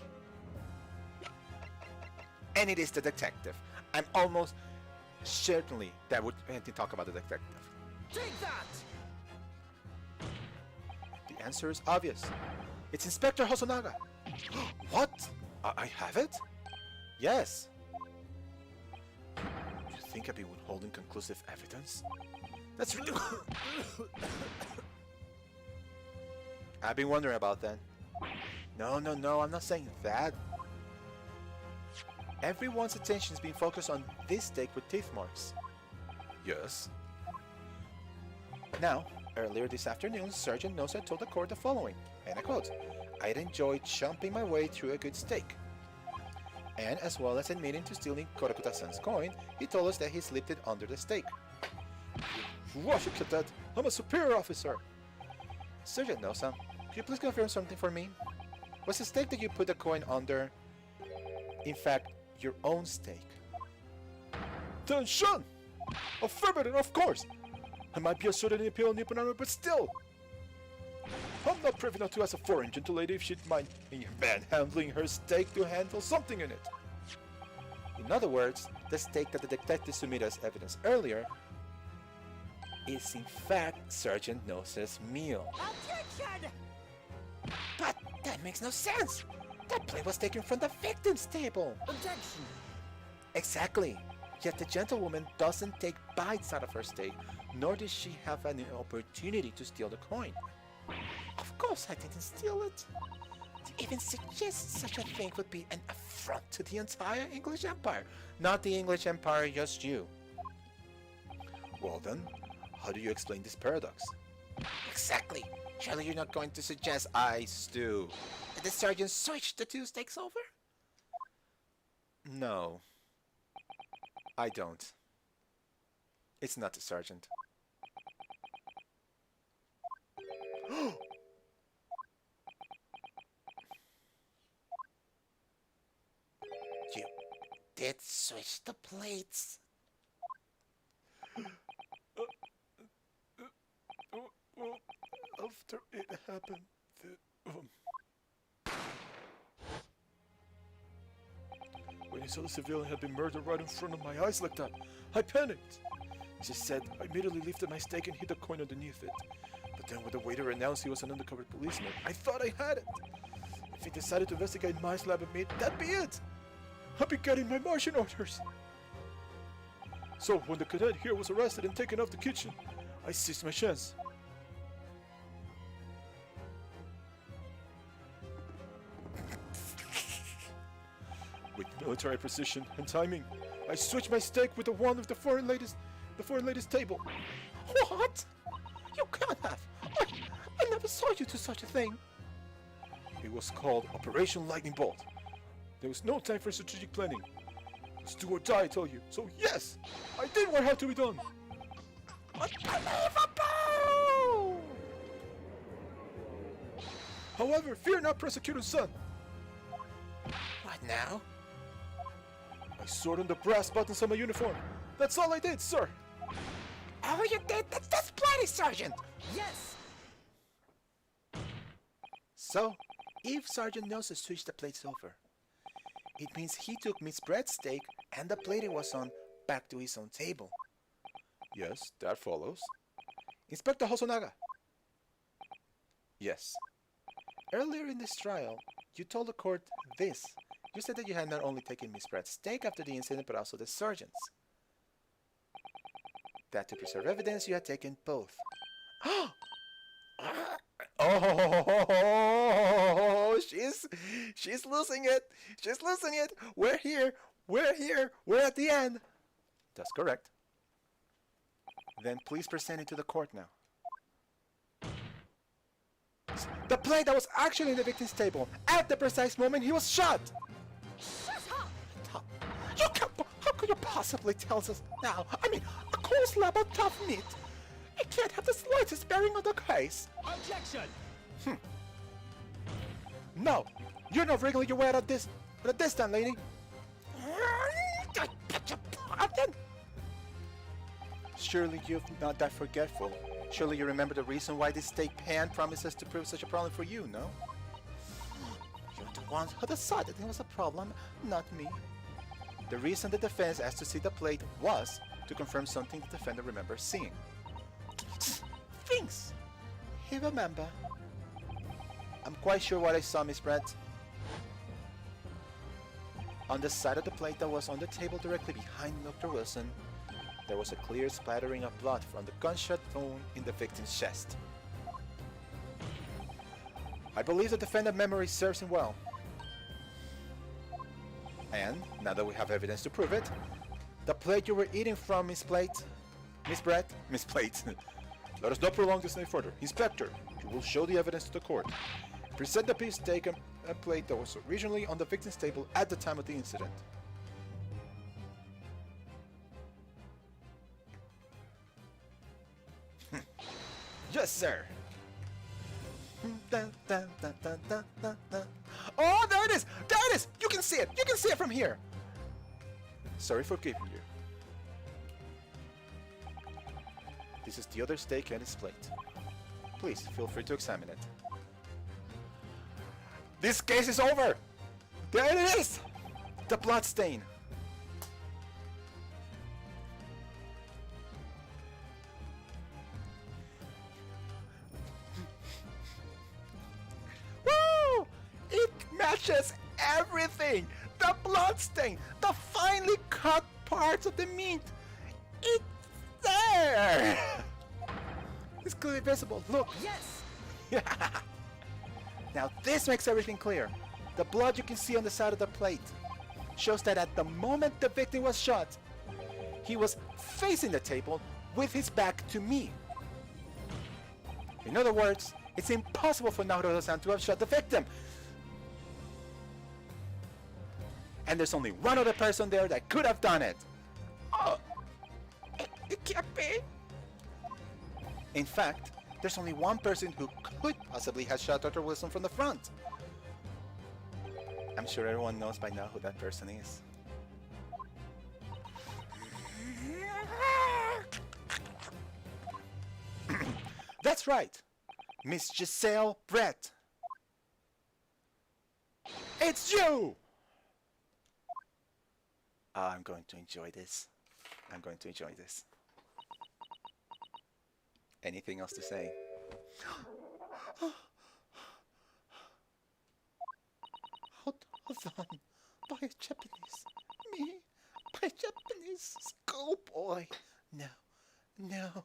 And it is the detective. I'm almost certainly that would talk about the detective. Take that! The answer is obvious. It's Inspector Hosonaga. What? I have it? Yes. You think I've been withholding conclusive evidence? That's ridiculous. I've been wondering about that. No, I'm not saying that. Everyone's attention is being focused on this steak with teeth marks. Yes. Now, earlier this afternoon, Sergeant Nosa told the court the following, and I quote, "I'd enjoyed chomping my way through a good steak." And as well as admitting to stealing Korakuta-san's coin, he told us that he slipped it under the steak. What a cadet! I'm a superior officer! Sergeant Nosa, could you please confirm something for me? Was the steak that you put the coin under, in fact, your own steak? Attention! Affirmative, of course! I might be asserted in the Imperial Nippon Army, but still! I'm not privy enough to ask a foreign gentle lady if she'd mind manhandling her steak to handle something in it. In other words, the steak that the detective submitted as evidence earlier is in fact Sergeant Nosa's meal. Objection! But that makes no sense! That plate was taken from the victim's table! Objection! Exactly! Yet the gentlewoman doesn't take bites out of her steak, nor does she have an opportunity to steal the coin. Of course I didn't steal it. To even suggest such a thing would be an affront to the entire English Empire. Not the English Empire, just you. Well then, how do you explain this paradox? Exactly. Surely you're not going to suggest I stew. Did the sergeant switch the two steaks over? No. I don't. It's not the sergeant. You did switch the plates. After it happened, when he saw the civilian had been murdered right in front of my eyes like that, I panicked. She said, I immediately lifted my steak and hid the coin underneath it. But then when the waiter announced he was an undercover policeman, I thought I had it. If he decided to investigate my slab of meat, that'd be it. I'll be getting my marching orders. So when the cadet here was arrested and taken off the kitchen, I seized my chance. With military precision and timing, I switched my steak with the one of the foreign lady's table. What? You can't have. I never saw you do such a thing. It was called Operation Lightning Bolt. There was no time for strategic planning. It's do or die, I tell you. So yes, I did what had to be done. Unbelievable! However, fear not, prosecutor's son. What now? I sorted on the brass buttons on my uniform. That's all I did, sir. Oh, you did? That's plenty, Sergeant. Yes! So, if Sergeant knows to switch the plates over, it means he took Miss Brett's steak and the plate it was on back to his own table. Yes, that follows. Inspector Hosonaga. Yes. Earlier in this trial, you told the court this. You said that you had not only taken Miss Brett's steak after the incident, but also the sergeant's. That to preserve evidence, you had taken both. Oh, she's losing it. She's losing it. We're here. We're here. We're at the end. That's correct. Then please present it to the court now. The plate that was actually in the victim's table at the precise moment he was shot. Shut up! You can't. How could you possibly tell us now? I mean, a cold slab of tough meat. It can't have the slightest bearing on the case. Objection! No, you're not wriggling your way out of this. But this time, lady. Surely you're not that forgetful. Surely you remember the reason why this steak pan promises to prove such a problem for you, no? You're the ones who decided it was a problem, not me. The reason the defense asked to see the plate was to confirm something the defendant remembers seeing. Things he remember. I'm quite sure what I saw, Miss Brett. On the side of the plate that was on the table directly behind Dr. Wilson, there was a clear splattering of blood from the gunshot wound in the victim's chest. I believe the defendant's memory serves him well. And, now that we have evidence to prove it, the plate you were eating from, Miss Plate, let us not prolong this any further. Inspector, you will show the evidence to the court. Present the piece taken a plate that was originally on the victim's table at the time of the incident. Yes, sir. Oh, there it is! There it is! You can see it! You can see it from here! Sorry for keeping you. This is the other steak and its plate. Please, feel free to examine it. This case is over! There it is! The blood stain. Woo! It matches everything! The blood stain! The finely cut parts of the meat! It's there! It's clearly visible. Look! Yes! Now this makes everything clear. The blood you can see on the side of the plate shows that at the moment the victim was shot, he was facing the table with his back to me. In other words, it's impossible for Naruto-san to have shot the victim. And there's only one other person there that could have done it. Oh, it can't be. In fact, there's only one person who could possibly have shot Dr. Wilson from the front. I'm sure everyone knows by now who that person is. That's right, Miss Giselle Brett. It's you! I'm going to enjoy this. I'm going to enjoy this. Anything else to say? Hold on. by a Japanese. Me by a Japanese schoolboy. No, no,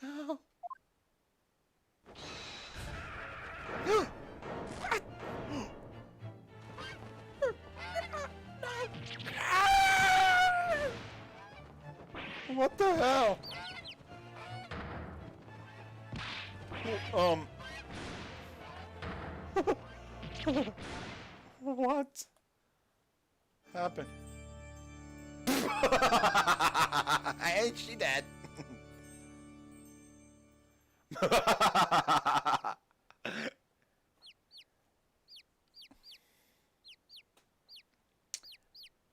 no. What the hell? What happened? Ain't she dead?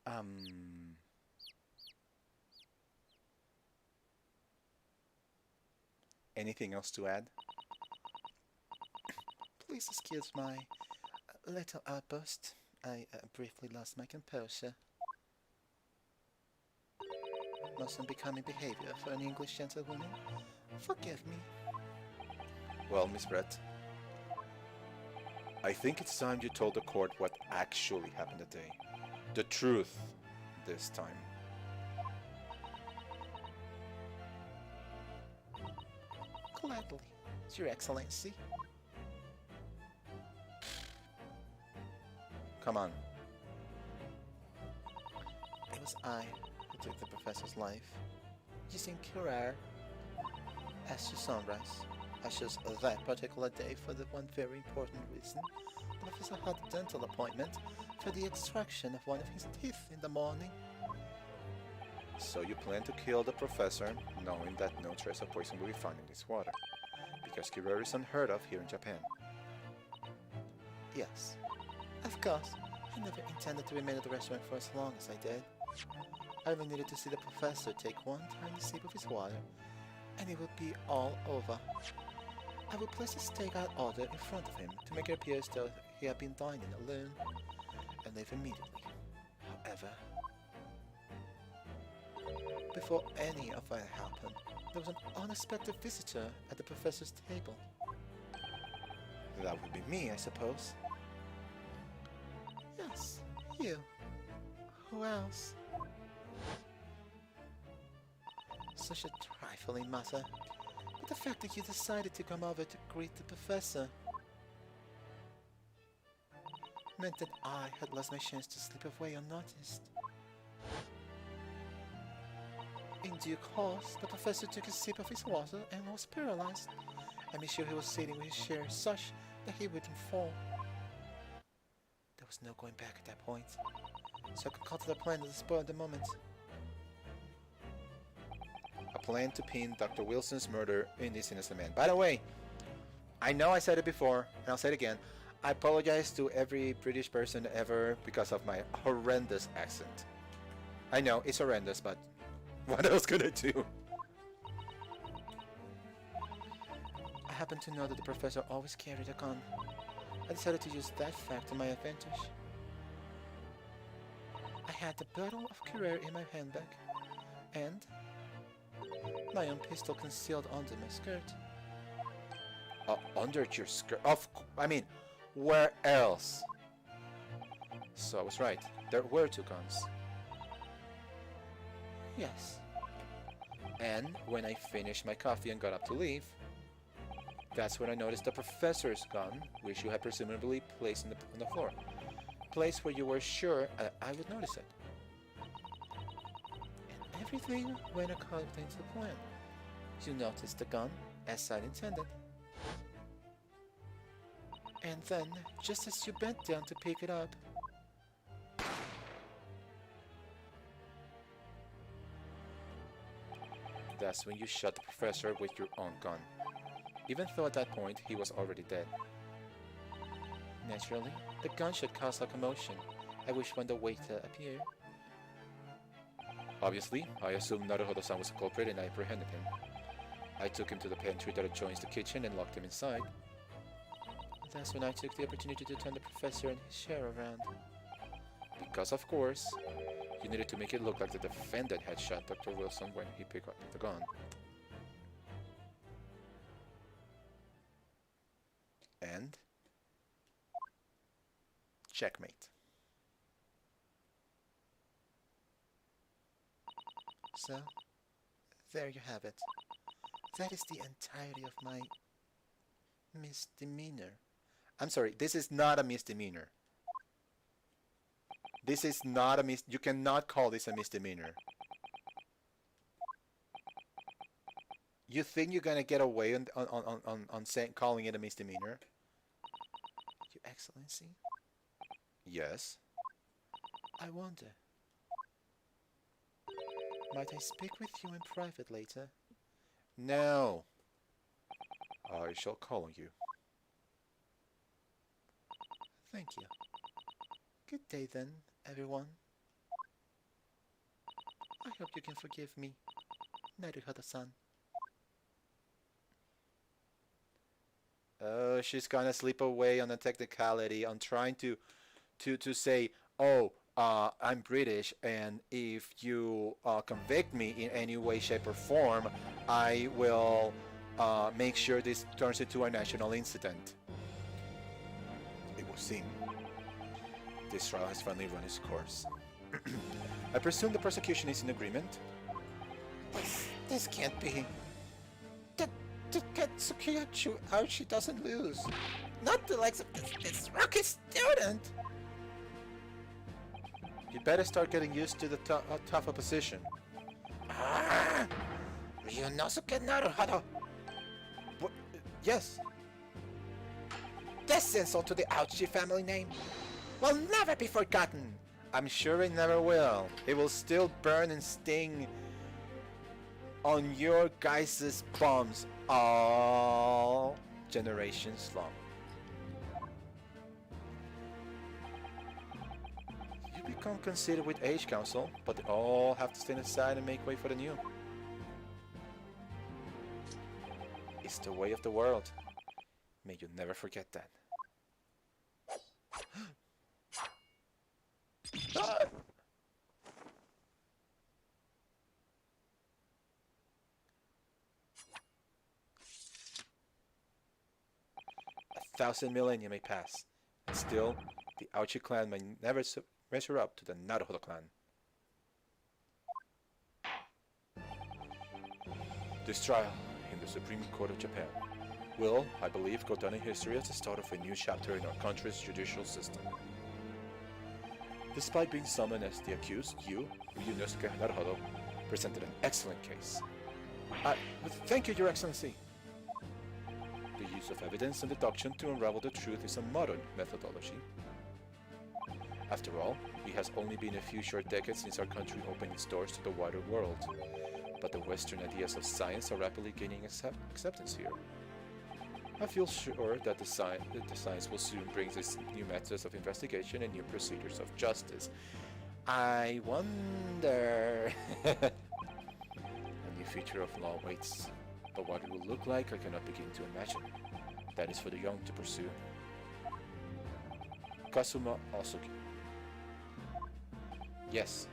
um. Anything else to add? Please excuse my little outburst. I briefly lost my composure. Most unbecoming behavior for an English gentlewoman. Forgive me. Well, Miss Brett, I think it's time you told the court what actually happened today. The truth this time. Gladly, Your Excellency. Come on. It was I who took the professor's life, using Curar as your sunrise. I chose that particular day for the one very important reason. The professor had a dental appointment for the extraction of one of his teeth in the morning. So you plan to kill the professor, knowing that no trace of poison will be found in this water, because Curar is unheard of here in Japan. Yes. Of course, I never intended to remain at the restaurant for as long as I did. I only needed to see the professor take one tiny sip of his water, and it would be all over. I would place a stakeout order in front of him to make it appear as though he had been dining alone, and leave immediately. However, before any of that happened, there was an unexpected visitor at the professor's table. That would be me, I suppose. Yes, you. Who else? Such a trifling matter, but the fact that you decided to come over to greet the professor meant that I had lost my chance to slip away unnoticed. In due course, the professor took a sip of his water and was paralyzed. I made sure he was sitting with his chair such that he wouldn't fall. There was no going back at that point, so I could cut to the plan at the spur of the moment. A plan to pin Dr. Wilson's murder in this innocent man. By the way, I know I said it before, and I'll say it again. I apologize to every British person ever because of my horrendous accent. I know, it's horrendous, but what else could I do? I happen to know that the professor always carried a gun. I decided to use that fact to my advantage. I had the bottle of Curer in my handbag, and my own pistol concealed under my skirt. Under your skirt? I mean, where else? So I was right. There were two guns. Yes. And when I finished my coffee and got up to leave, that's when I noticed the professor's gun, which you had presumably placed on the floor. Place where you were sure I would notice it. And everything went according to the plan. You noticed the gun as I'd intended. And then, just as you bent down to pick it up, that's when you shot the professor with your own gun. Even though at that point he was already dead. Naturally, the gun should cause a commotion, at which when the waiter appeared. Obviously, I assumed Naruhodo-san was a culprit and I apprehended him. I took him to the pantry that adjoins the kitchen and locked him inside. That's when I took the opportunity to turn the professor and his chair around. Because of course, you needed to make it look like the defendant had shot Dr. Wilson when he picked up the gun. And checkmate. So, there you have it. That is the entirety of my misdemeanor. I'm sorry, this is not a misdemeanor. This is not a you cannot call this a misdemeanor. You think you're gonna get away on saying calling it a misdemeanor? Your Excellency? Yes. I wonder. Might I speak with you in private later? No. I shall call on you. Thank you. Good day then, everyone. I hope you can forgive me, Naruhodo-san. Oh, she's gonna slip away on a technicality on trying to say, oh, I'm British, and if you convict me in any way, shape, or form, I will make sure this turns into a national incident. It will seem this trial has finally run its course. I presume the prosecution is in agreement? But this can't be. To get Tsukiyachu out, she doesn't lose. Not the likes of this rocket student. You better start getting used to the tough opposition. Ah! Ryunosuke Naruhodo! What? Yes. This insult to the Aochi family name will never be forgotten. I'm sure it never will. It will still burn and sting on your guys' bombs all generations long. You become conceited with age, Council, but they all have to stand aside and make way for the new. It's the way of the world. May you never forget that. Ah! 1,000 millennia may pass, and still the Aochi clan may never measure up to the Naruhodo clan. This trial in the Supreme Court of Japan will, I believe, go down in history as the start of a new chapter in our country's judicial system. Despite being summoned as the accused, you, Ryunosuke Naruhodo, presented an excellent case. Thank you, Your Excellency. The use of evidence and deduction to unravel the truth is a modern methodology. After all, it has only been a few short decades since our country opened its doors to the wider world, but the Western ideas of science are rapidly gaining acceptance here. I feel sure that the science will soon bring us new methods of investigation and new procedures of justice. I wonder... A new future of law waits, but what it will look like I cannot begin to imagine. That is for the young to pursue. Kazuma Asuki. Yes.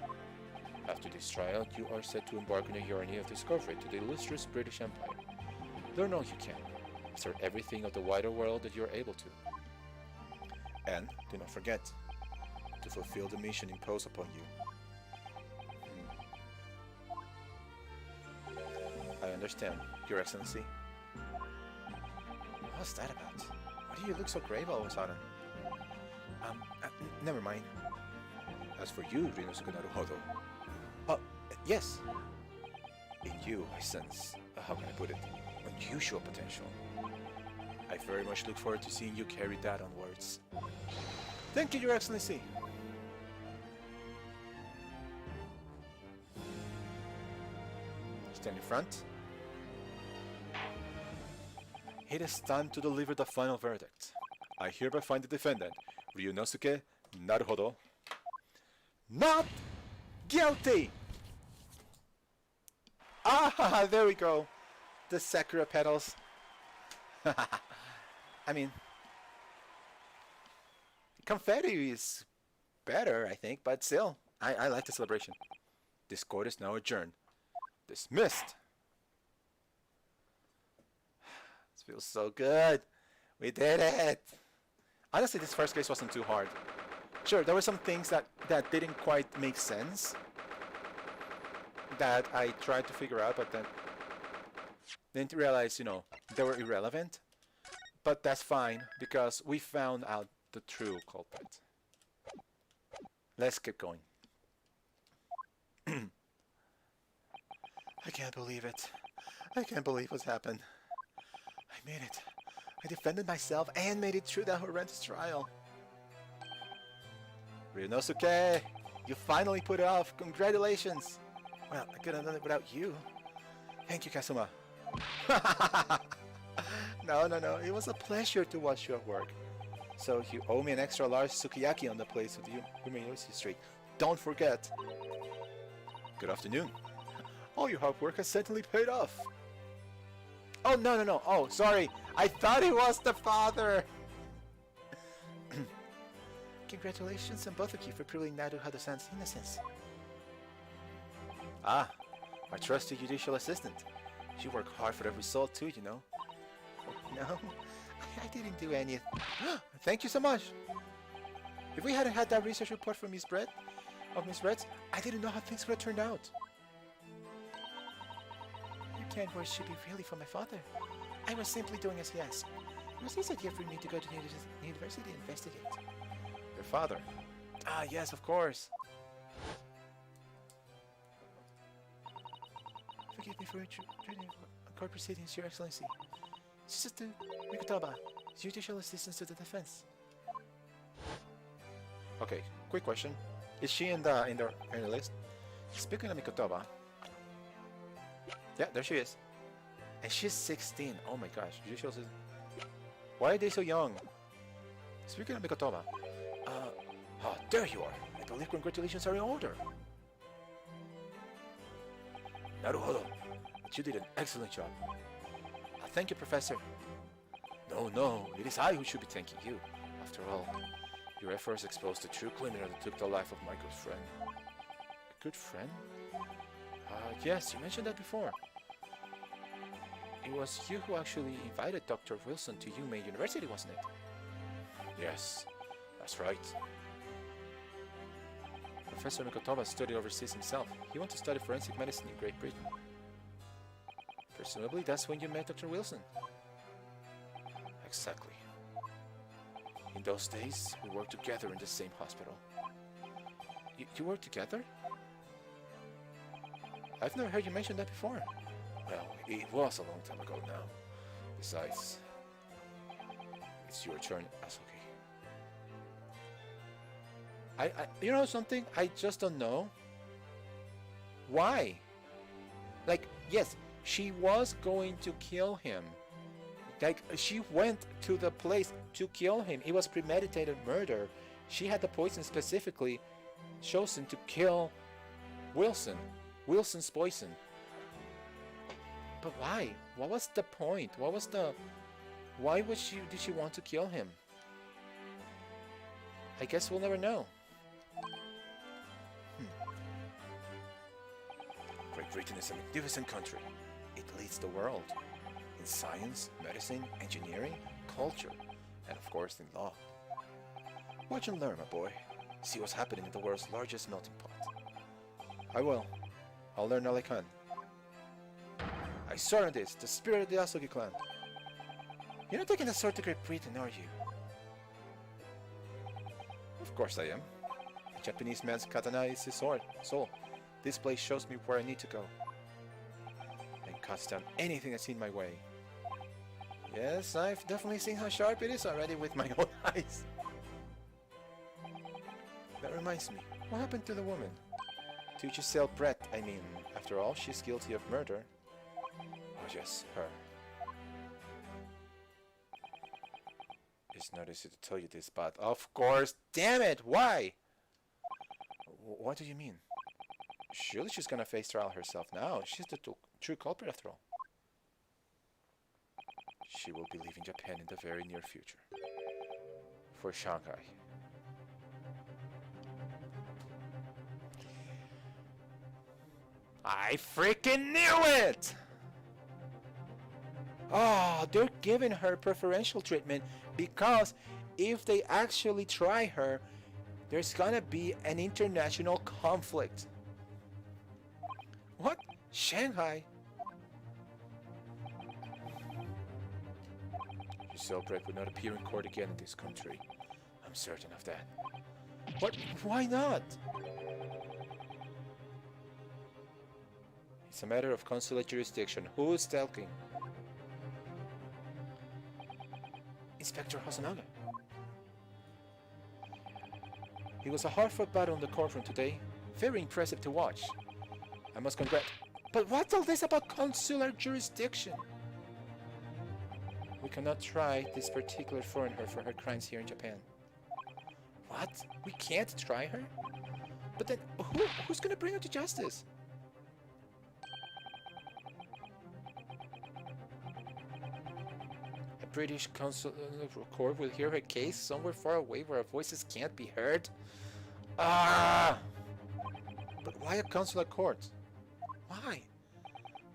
After this trial, you are set to embark on a journey of discovery to the illustrious British Empire. Learn all you can. Observe everything of the wider world that you are able to. And do not forget to fulfill the mission imposed upon you. I understand, Your Excellency. What's that about? Why do you look so grave all of a sudden? Never mind. As for you, Ryunosuke Naruhodo, yes. In you, I sense, how can I put it, unusual potential. I very much look forward to seeing you carry that onwards. Thank you, Your Excellency. Stand in front. It is time to deliver the final verdict. I hereby find the defendant, Ryunosuke Naruhodo, not guilty! Ah, there we go. The Sakura petals. I mean, confetti is better, I think, but still, I like the celebration. This court is now adjourned. Dismissed. This feels so good. We did it. Honestly, this first case wasn't too hard. Sure, there were some things that didn't quite make sense. that I tried to figure out, but then didn't realize, they were irrelevant. But that's fine, because we found out the true culprit. Let's keep going. I can't believe it. I can't believe what's happened. I made it. I defended myself and made it through that horrendous trial. Ryunosuke, you finally put it off. Congratulations. Well, I couldn't have done it without you. Thank you, Kazuma. No. It was a pleasure to watch you at work. So you owe me an extra large sukiyaki on the place with you, University Street. Don't forget. Good afternoon. All your hard work has certainly paid off. Oh, no. Oh, sorry. I thought he was the father. Congratulations on both of you for proving Naru Hado-san's innocence. Ah, my trusty judicial assistant. She worked hard for the result too, No, I didn't do anything. Thank you so much. If we hadn't had that research report from Miss Brett, I didn't know how things would have turned out. You can't worship me really for my father. I was simply doing as he asked. It was his idea for me to go to the university to investigate. Your father? Ah, yes, of course. Forgive me for treating court proceedings, Your Excellency. Sister Mikotaba, judicial assistance to the defense. Okay, quick question. Is she in the list? Speaking of Mikotaba, yeah, there she is. And she's 16. Oh my gosh, judicial assistant. Why are they so young? Speaking of Mikotaba, there you are. I believe congratulations are in order. Naruhodo, but you did an excellent job. Thank you, Professor. No, it is I who should be thanking you. After all, your efforts exposed the true criminal that took the life of my good friend. A good friend? Yes, you mentioned that before. It was you who actually invited Dr. Wilson to Yume University, wasn't it? Yes, that's right. Professor Mikotaba studied overseas himself. He went to study forensic medicine in Great Britain. Presumably that's when you met Dr. Wilson. Exactly. In those days, we worked together in the same hospital. You worked together? I've never heard you mention that before. Well, it was a long time ago now. Besides, it's your turn, Asuki. You know something? I just don't know. Why? Like, yes, she was going to kill him. Like, she went to the place to kill him. It was premeditated murder. She had the poison specifically chosen to kill Wilson. Wilson's poison. But why? What was the point? Why did she want to kill him? I guess we'll never know. Great Britain is a magnificent country. It leads the world in science, medicine, engineering, culture, and of course in law. Watch and learn, my boy. See what's happening in the world's largest melting pot. I will. I'll learn all I can. I swear on this, the spirit of the Asuki clan. You're not taking the sword to Great Britain, are you? Of course I am. The Japanese man's katana is his sword, soul. This place shows me where I need to go. And cuts down anything that's in my way. Yes, I've definitely seen how sharp it is already with my own eyes. That reminds me, what happened to the woman? To Giselle Brett, I mean. After all, she's guilty of murder. Oh yes, her. It's not easy to tell you this, but of course, damn it, why? What do you mean? Surely she's gonna face trial herself now. She's the true culprit after all. She will be leaving Japan in the very near future. For Shanghai. I freaking knew it! Oh, they're giving her preferential treatment because if they actually try her, there's gonna be an international conflict. What Shanghai? Giselle Brett would not appear in court again in this country. I'm certain of that. What? Why not? It's a matter of consular jurisdiction. Who's talking? Inspector Hosonaga. It was a hard-fought battle in the courtroom today. Very impressive to watch. I must congrat... But what's all this about consular jurisdiction? We cannot try this particular foreigner for her crimes here in Japan. What? We can't try her? But then, who's gonna bring her to justice? A British consular court will hear her case somewhere far away where our voices can't be heard? Ah! But why a consular court? Why?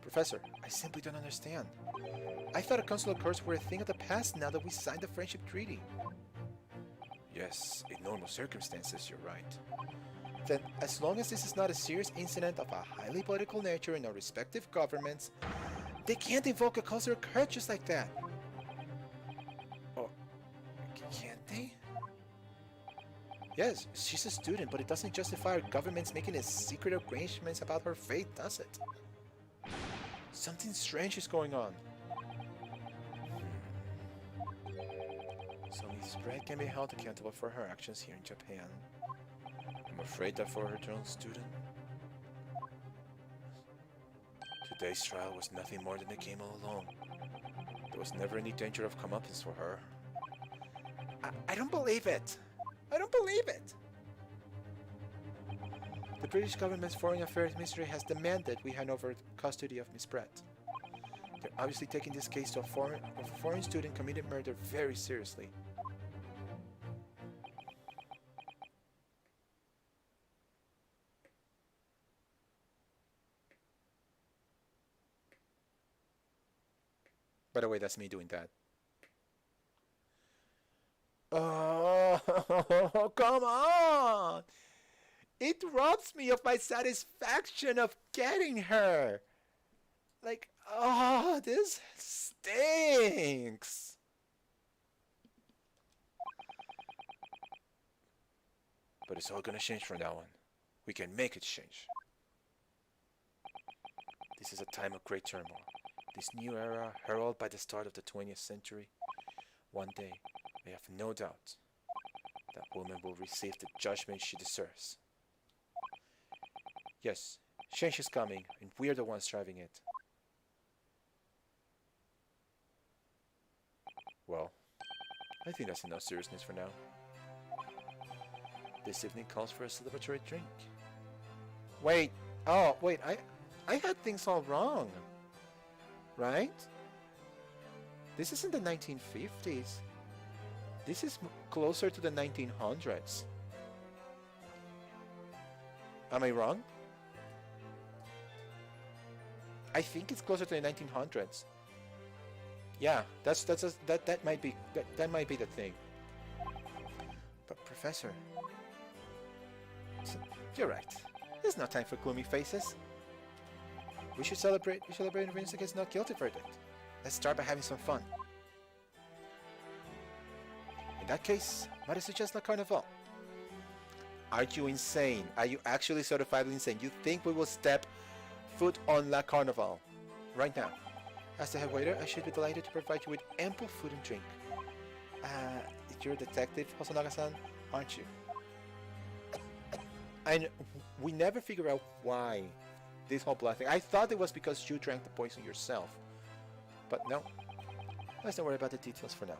Professor, I simply don't understand. I thought consular courts were a thing of the past now that we signed the Friendship Treaty. Yes, in normal circumstances, you're right. Then, as long as this is not a serious incident of a highly political nature in our respective governments, they can't invoke a consular court just like that. Or, can't they? Yes, she's a student, but it doesn't justify our governments making a secret arrangements about her fate, does it? Something strange is going on. So Miss Brett can be held accountable for her actions here in Japan. I'm afraid that for her own student. Today's trial was nothing more than a game all along. There was never any danger of comeuppance for her. I don't believe it! I don't believe it! The British government's Foreign Affairs Ministry has demanded we hand over custody of Miss Brett. They're obviously taking this case of a foreign student committed murder very seriously. By the way, that's me doing that. Oh, come on! It robs me of my satisfaction of getting her. Like, oh, this stinks. But it's all gonna change from now on. We can make it change. This is a time of great turmoil. This new era, heralded by the start of the 20th century. One day, I have no doubt that woman will receive the judgment she deserves. Yes, change is coming, and we're the ones driving it. Well, I think that's enough seriousness for now. This evening calls for a celebratory drink. Wait, oh, wait, I had things all wrong. Right? This isn't the 1950s. This is closer to the 1900s. Am I wrong? I think it's closer to the 1900s. Yeah, that might be the thing. But Professor, you're right. There's no time for gloomy faces. We should celebrate Rinsuke's not guilty verdict. Let's start by having some fun. In that case, might I suggest La Carnival? Are you insane? Are you actually certifiably insane? You think we will step foot on La Carnival right now? As the head waiter, I should be delighted to provide you with ample food and drink. You're a detective, Hosonaga-san, aren't you? And we never figure out why this whole blood thing. I thought it was because you drank the poison yourself. But no. Let's not worry about the details for now.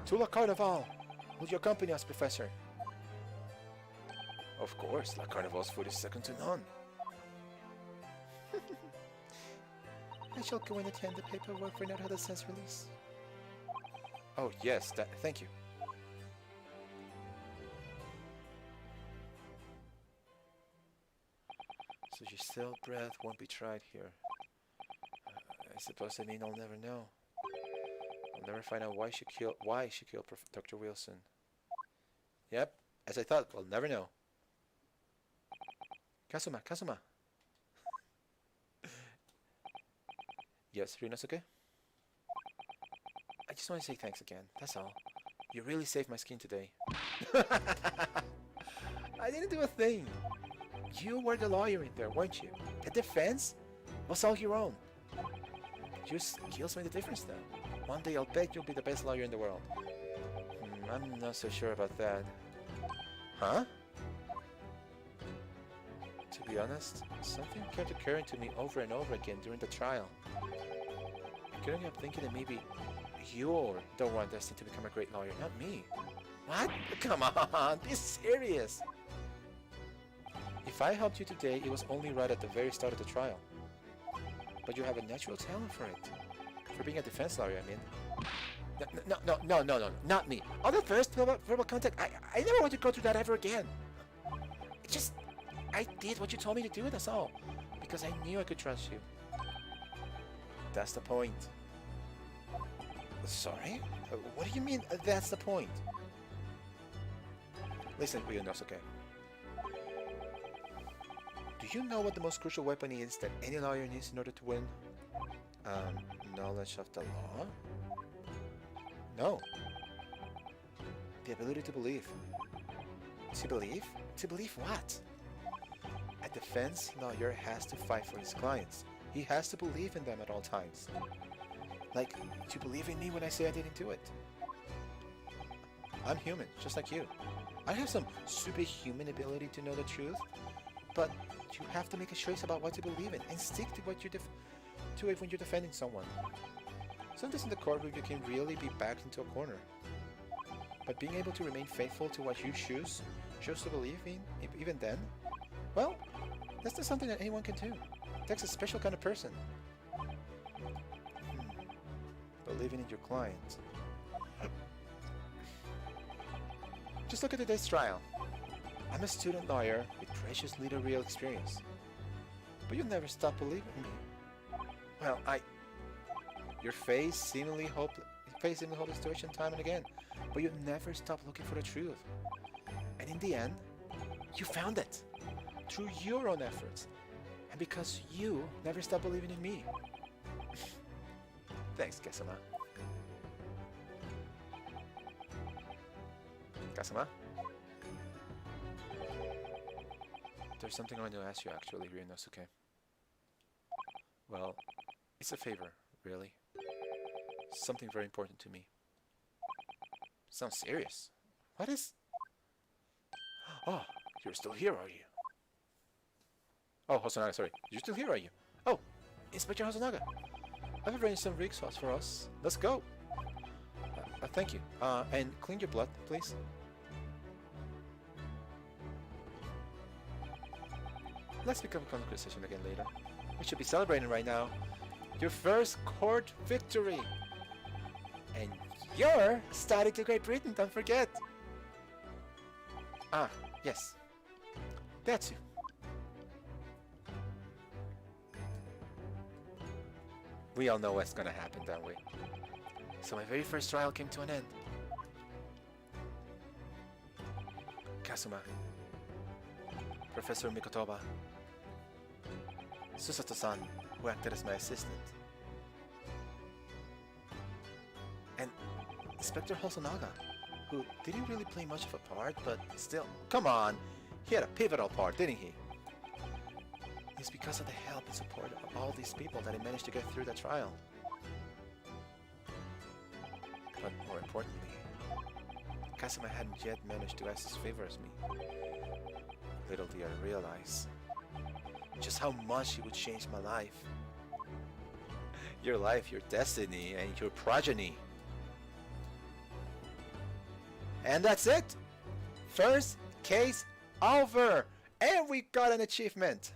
To La Carnival! Will you accompany us, Professor? Of course, La Carnival's food is second to none. I shall go and attend the paperwork for Narada-san's release. Oh yes, thank you. So Giselle Brett won't be tried here. I suppose I mean I'll never know. I'll never find out why she killed Dr. Wilson. Yep, as I thought, we'll never know. Kazuma, Kazuma. Yes, Ryunosuke? I just want to say thanks again, that's all. You really saved my skin today. I didn't do a thing. You were the lawyer in there, weren't you? The defense was all your own. Your skills made the difference though. One day I'll bet you'll be the best lawyer in the world. I'm not so sure about that. Huh? To be honest, something kept occurring to me over and over again during the trial. I couldn't help thinking that maybe you're the one destined to become a great lawyer, not me. What? Come on, be serious. If I helped you today, it was only right at the very start of the trial. But you have a natural talent for it. For being a defense lawyer, I mean. No, not me. On the first verbal contact, I never want to go through that ever again. I did what you told me to do, that's all. Because I knew I could trust you. That's the point. Sorry? What do you mean, that's the point? Listen, Ryunosuke. Do you know what the most crucial weapon is that any lawyer needs in order to win? Knowledge of the law? No. The ability to believe. To believe? To believe what? A defense lawyer has to fight for his clients. He has to believe in them at all times. Like, to believe in me when I say I didn't do it. I'm human, just like you. I have some superhuman ability to know the truth, but you have to make a choice about what to believe in and stick to what to it when you're defending someone. Sometimes in the courtroom you can really be backed into a corner. But being able to remain faithful to what you choose to believe in, even then, well, that's not something that anyone can do. It takes a special kind of person. Believing in your client. Just look at today's trial. I'm a student lawyer with precious little real experience. But you never stop believing in me. Well, Your face seemingly hopeless situation time and again, but you never stop looking for the truth. And in the end, you found it. Through your own efforts. And because you never stop believing in me. Thanks, Kazuma. Kazuma? There's something I want to ask you actually, Ryunosuke. Well, it's a favor, really. Something very important to me. Sounds serious. What is... Oh, you're still here, are you? Oh, Hosonaga, sorry. You're still here, are you? Oh, Inspector Hosonaga. I've arranged some rig swaps for us. Let's go. Thank you. And clean your blood, please. Let's pick up a conversation again later. We should be celebrating right now. Your first court victory. And you're studying to Great Britain, don't forget. Ah, yes. That's you. We all know what's gonna happen, don't we? So my very first trial came to an end. Kazuma. Professor Mikotoba. Susato-san, who acted as my assistant. And Inspector Hosonaga, who didn't really play much of a part, but still... Come on! He had a pivotal part, didn't he? It's because of the help and support of all these people that I managed to get through the trial. But more importantly, Kazuma hadn't yet managed to ask as favor as me. Little did I realize just how much it would change my life. Your life, your destiny, and your progeny. And that's it! First case over! And we got an achievement!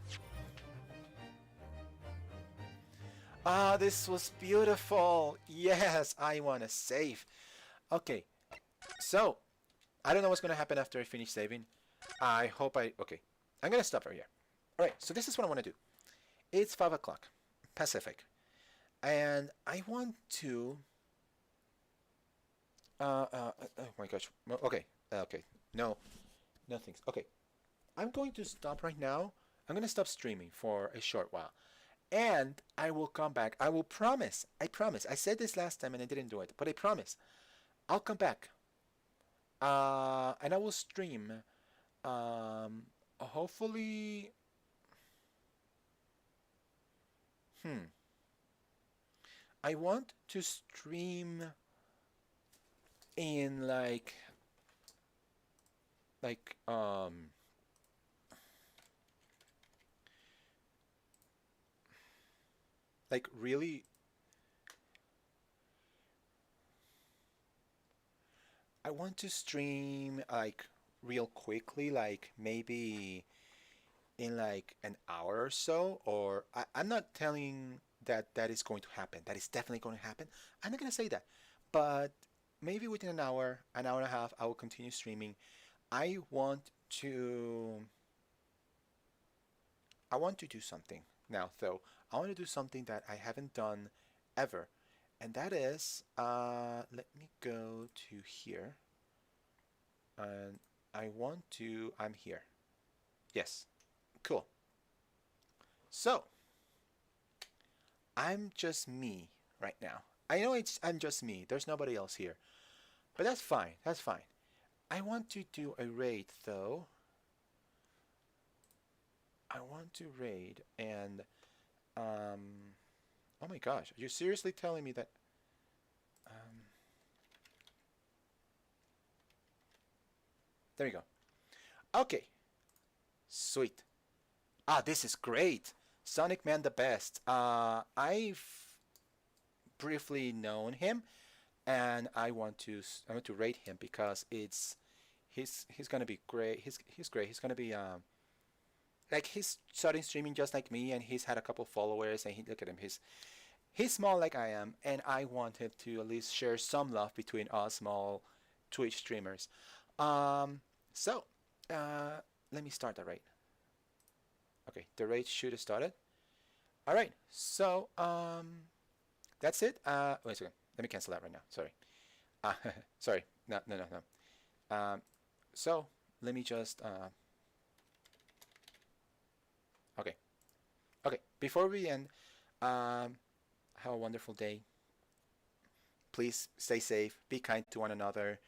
Ah, this was beautiful! Yes, I wanna save. Okay, so, I don't know what's gonna happen after I finish saving. I hope okay, I'm gonna stop right here. Alright, so this is what I wanna do. It's 5 o'clock, Pacific. And I want to... oh my gosh, okay, no, nothing. Okay, I'm going to stop right now I'm gonna stop streaming for a short while, and I will come back. I will promise. I promise. I said this last time and I didn't do it, but I promise. I'll come back. And I will stream. Hopefully. Hmm. I want to stream in like like really I want to stream like real quickly, like maybe in like an hour or so, or I'm not telling that that is going to happen. That is definitely going to happen. I'm not gonna say that, but maybe within an hour and a half, I will continue streaming. I want to I want to do something now, though. I want to do something that I haven't done ever, and that is let me go to here, and I'm here. Yes, cool. So I'm just me right now. I know I'm just me. There's nobody else here, but that's fine. That's fine. I want to do a raid though. I want to raid and oh my gosh, are you seriously telling me that um there you go. Okay, sweet. Ah, this is great. Sonic Man the best. I've briefly known him, and I want to rate him because he's gonna be great. He's great. He's gonna be like he's starting streaming just like me, and he's had a couple followers. And look at him. He's small like I am, and I wanted to at least share some love between us small Twitch streamers. So let me start the raid. Okay, the raid should have started. All right, so that's it. Wait a second. Let me cancel that right now. Sorry. Uh, sorry. No, no, no, no. So let me just. Okay. Okay. Before we end, have a wonderful day. Please stay safe. Be kind to one another.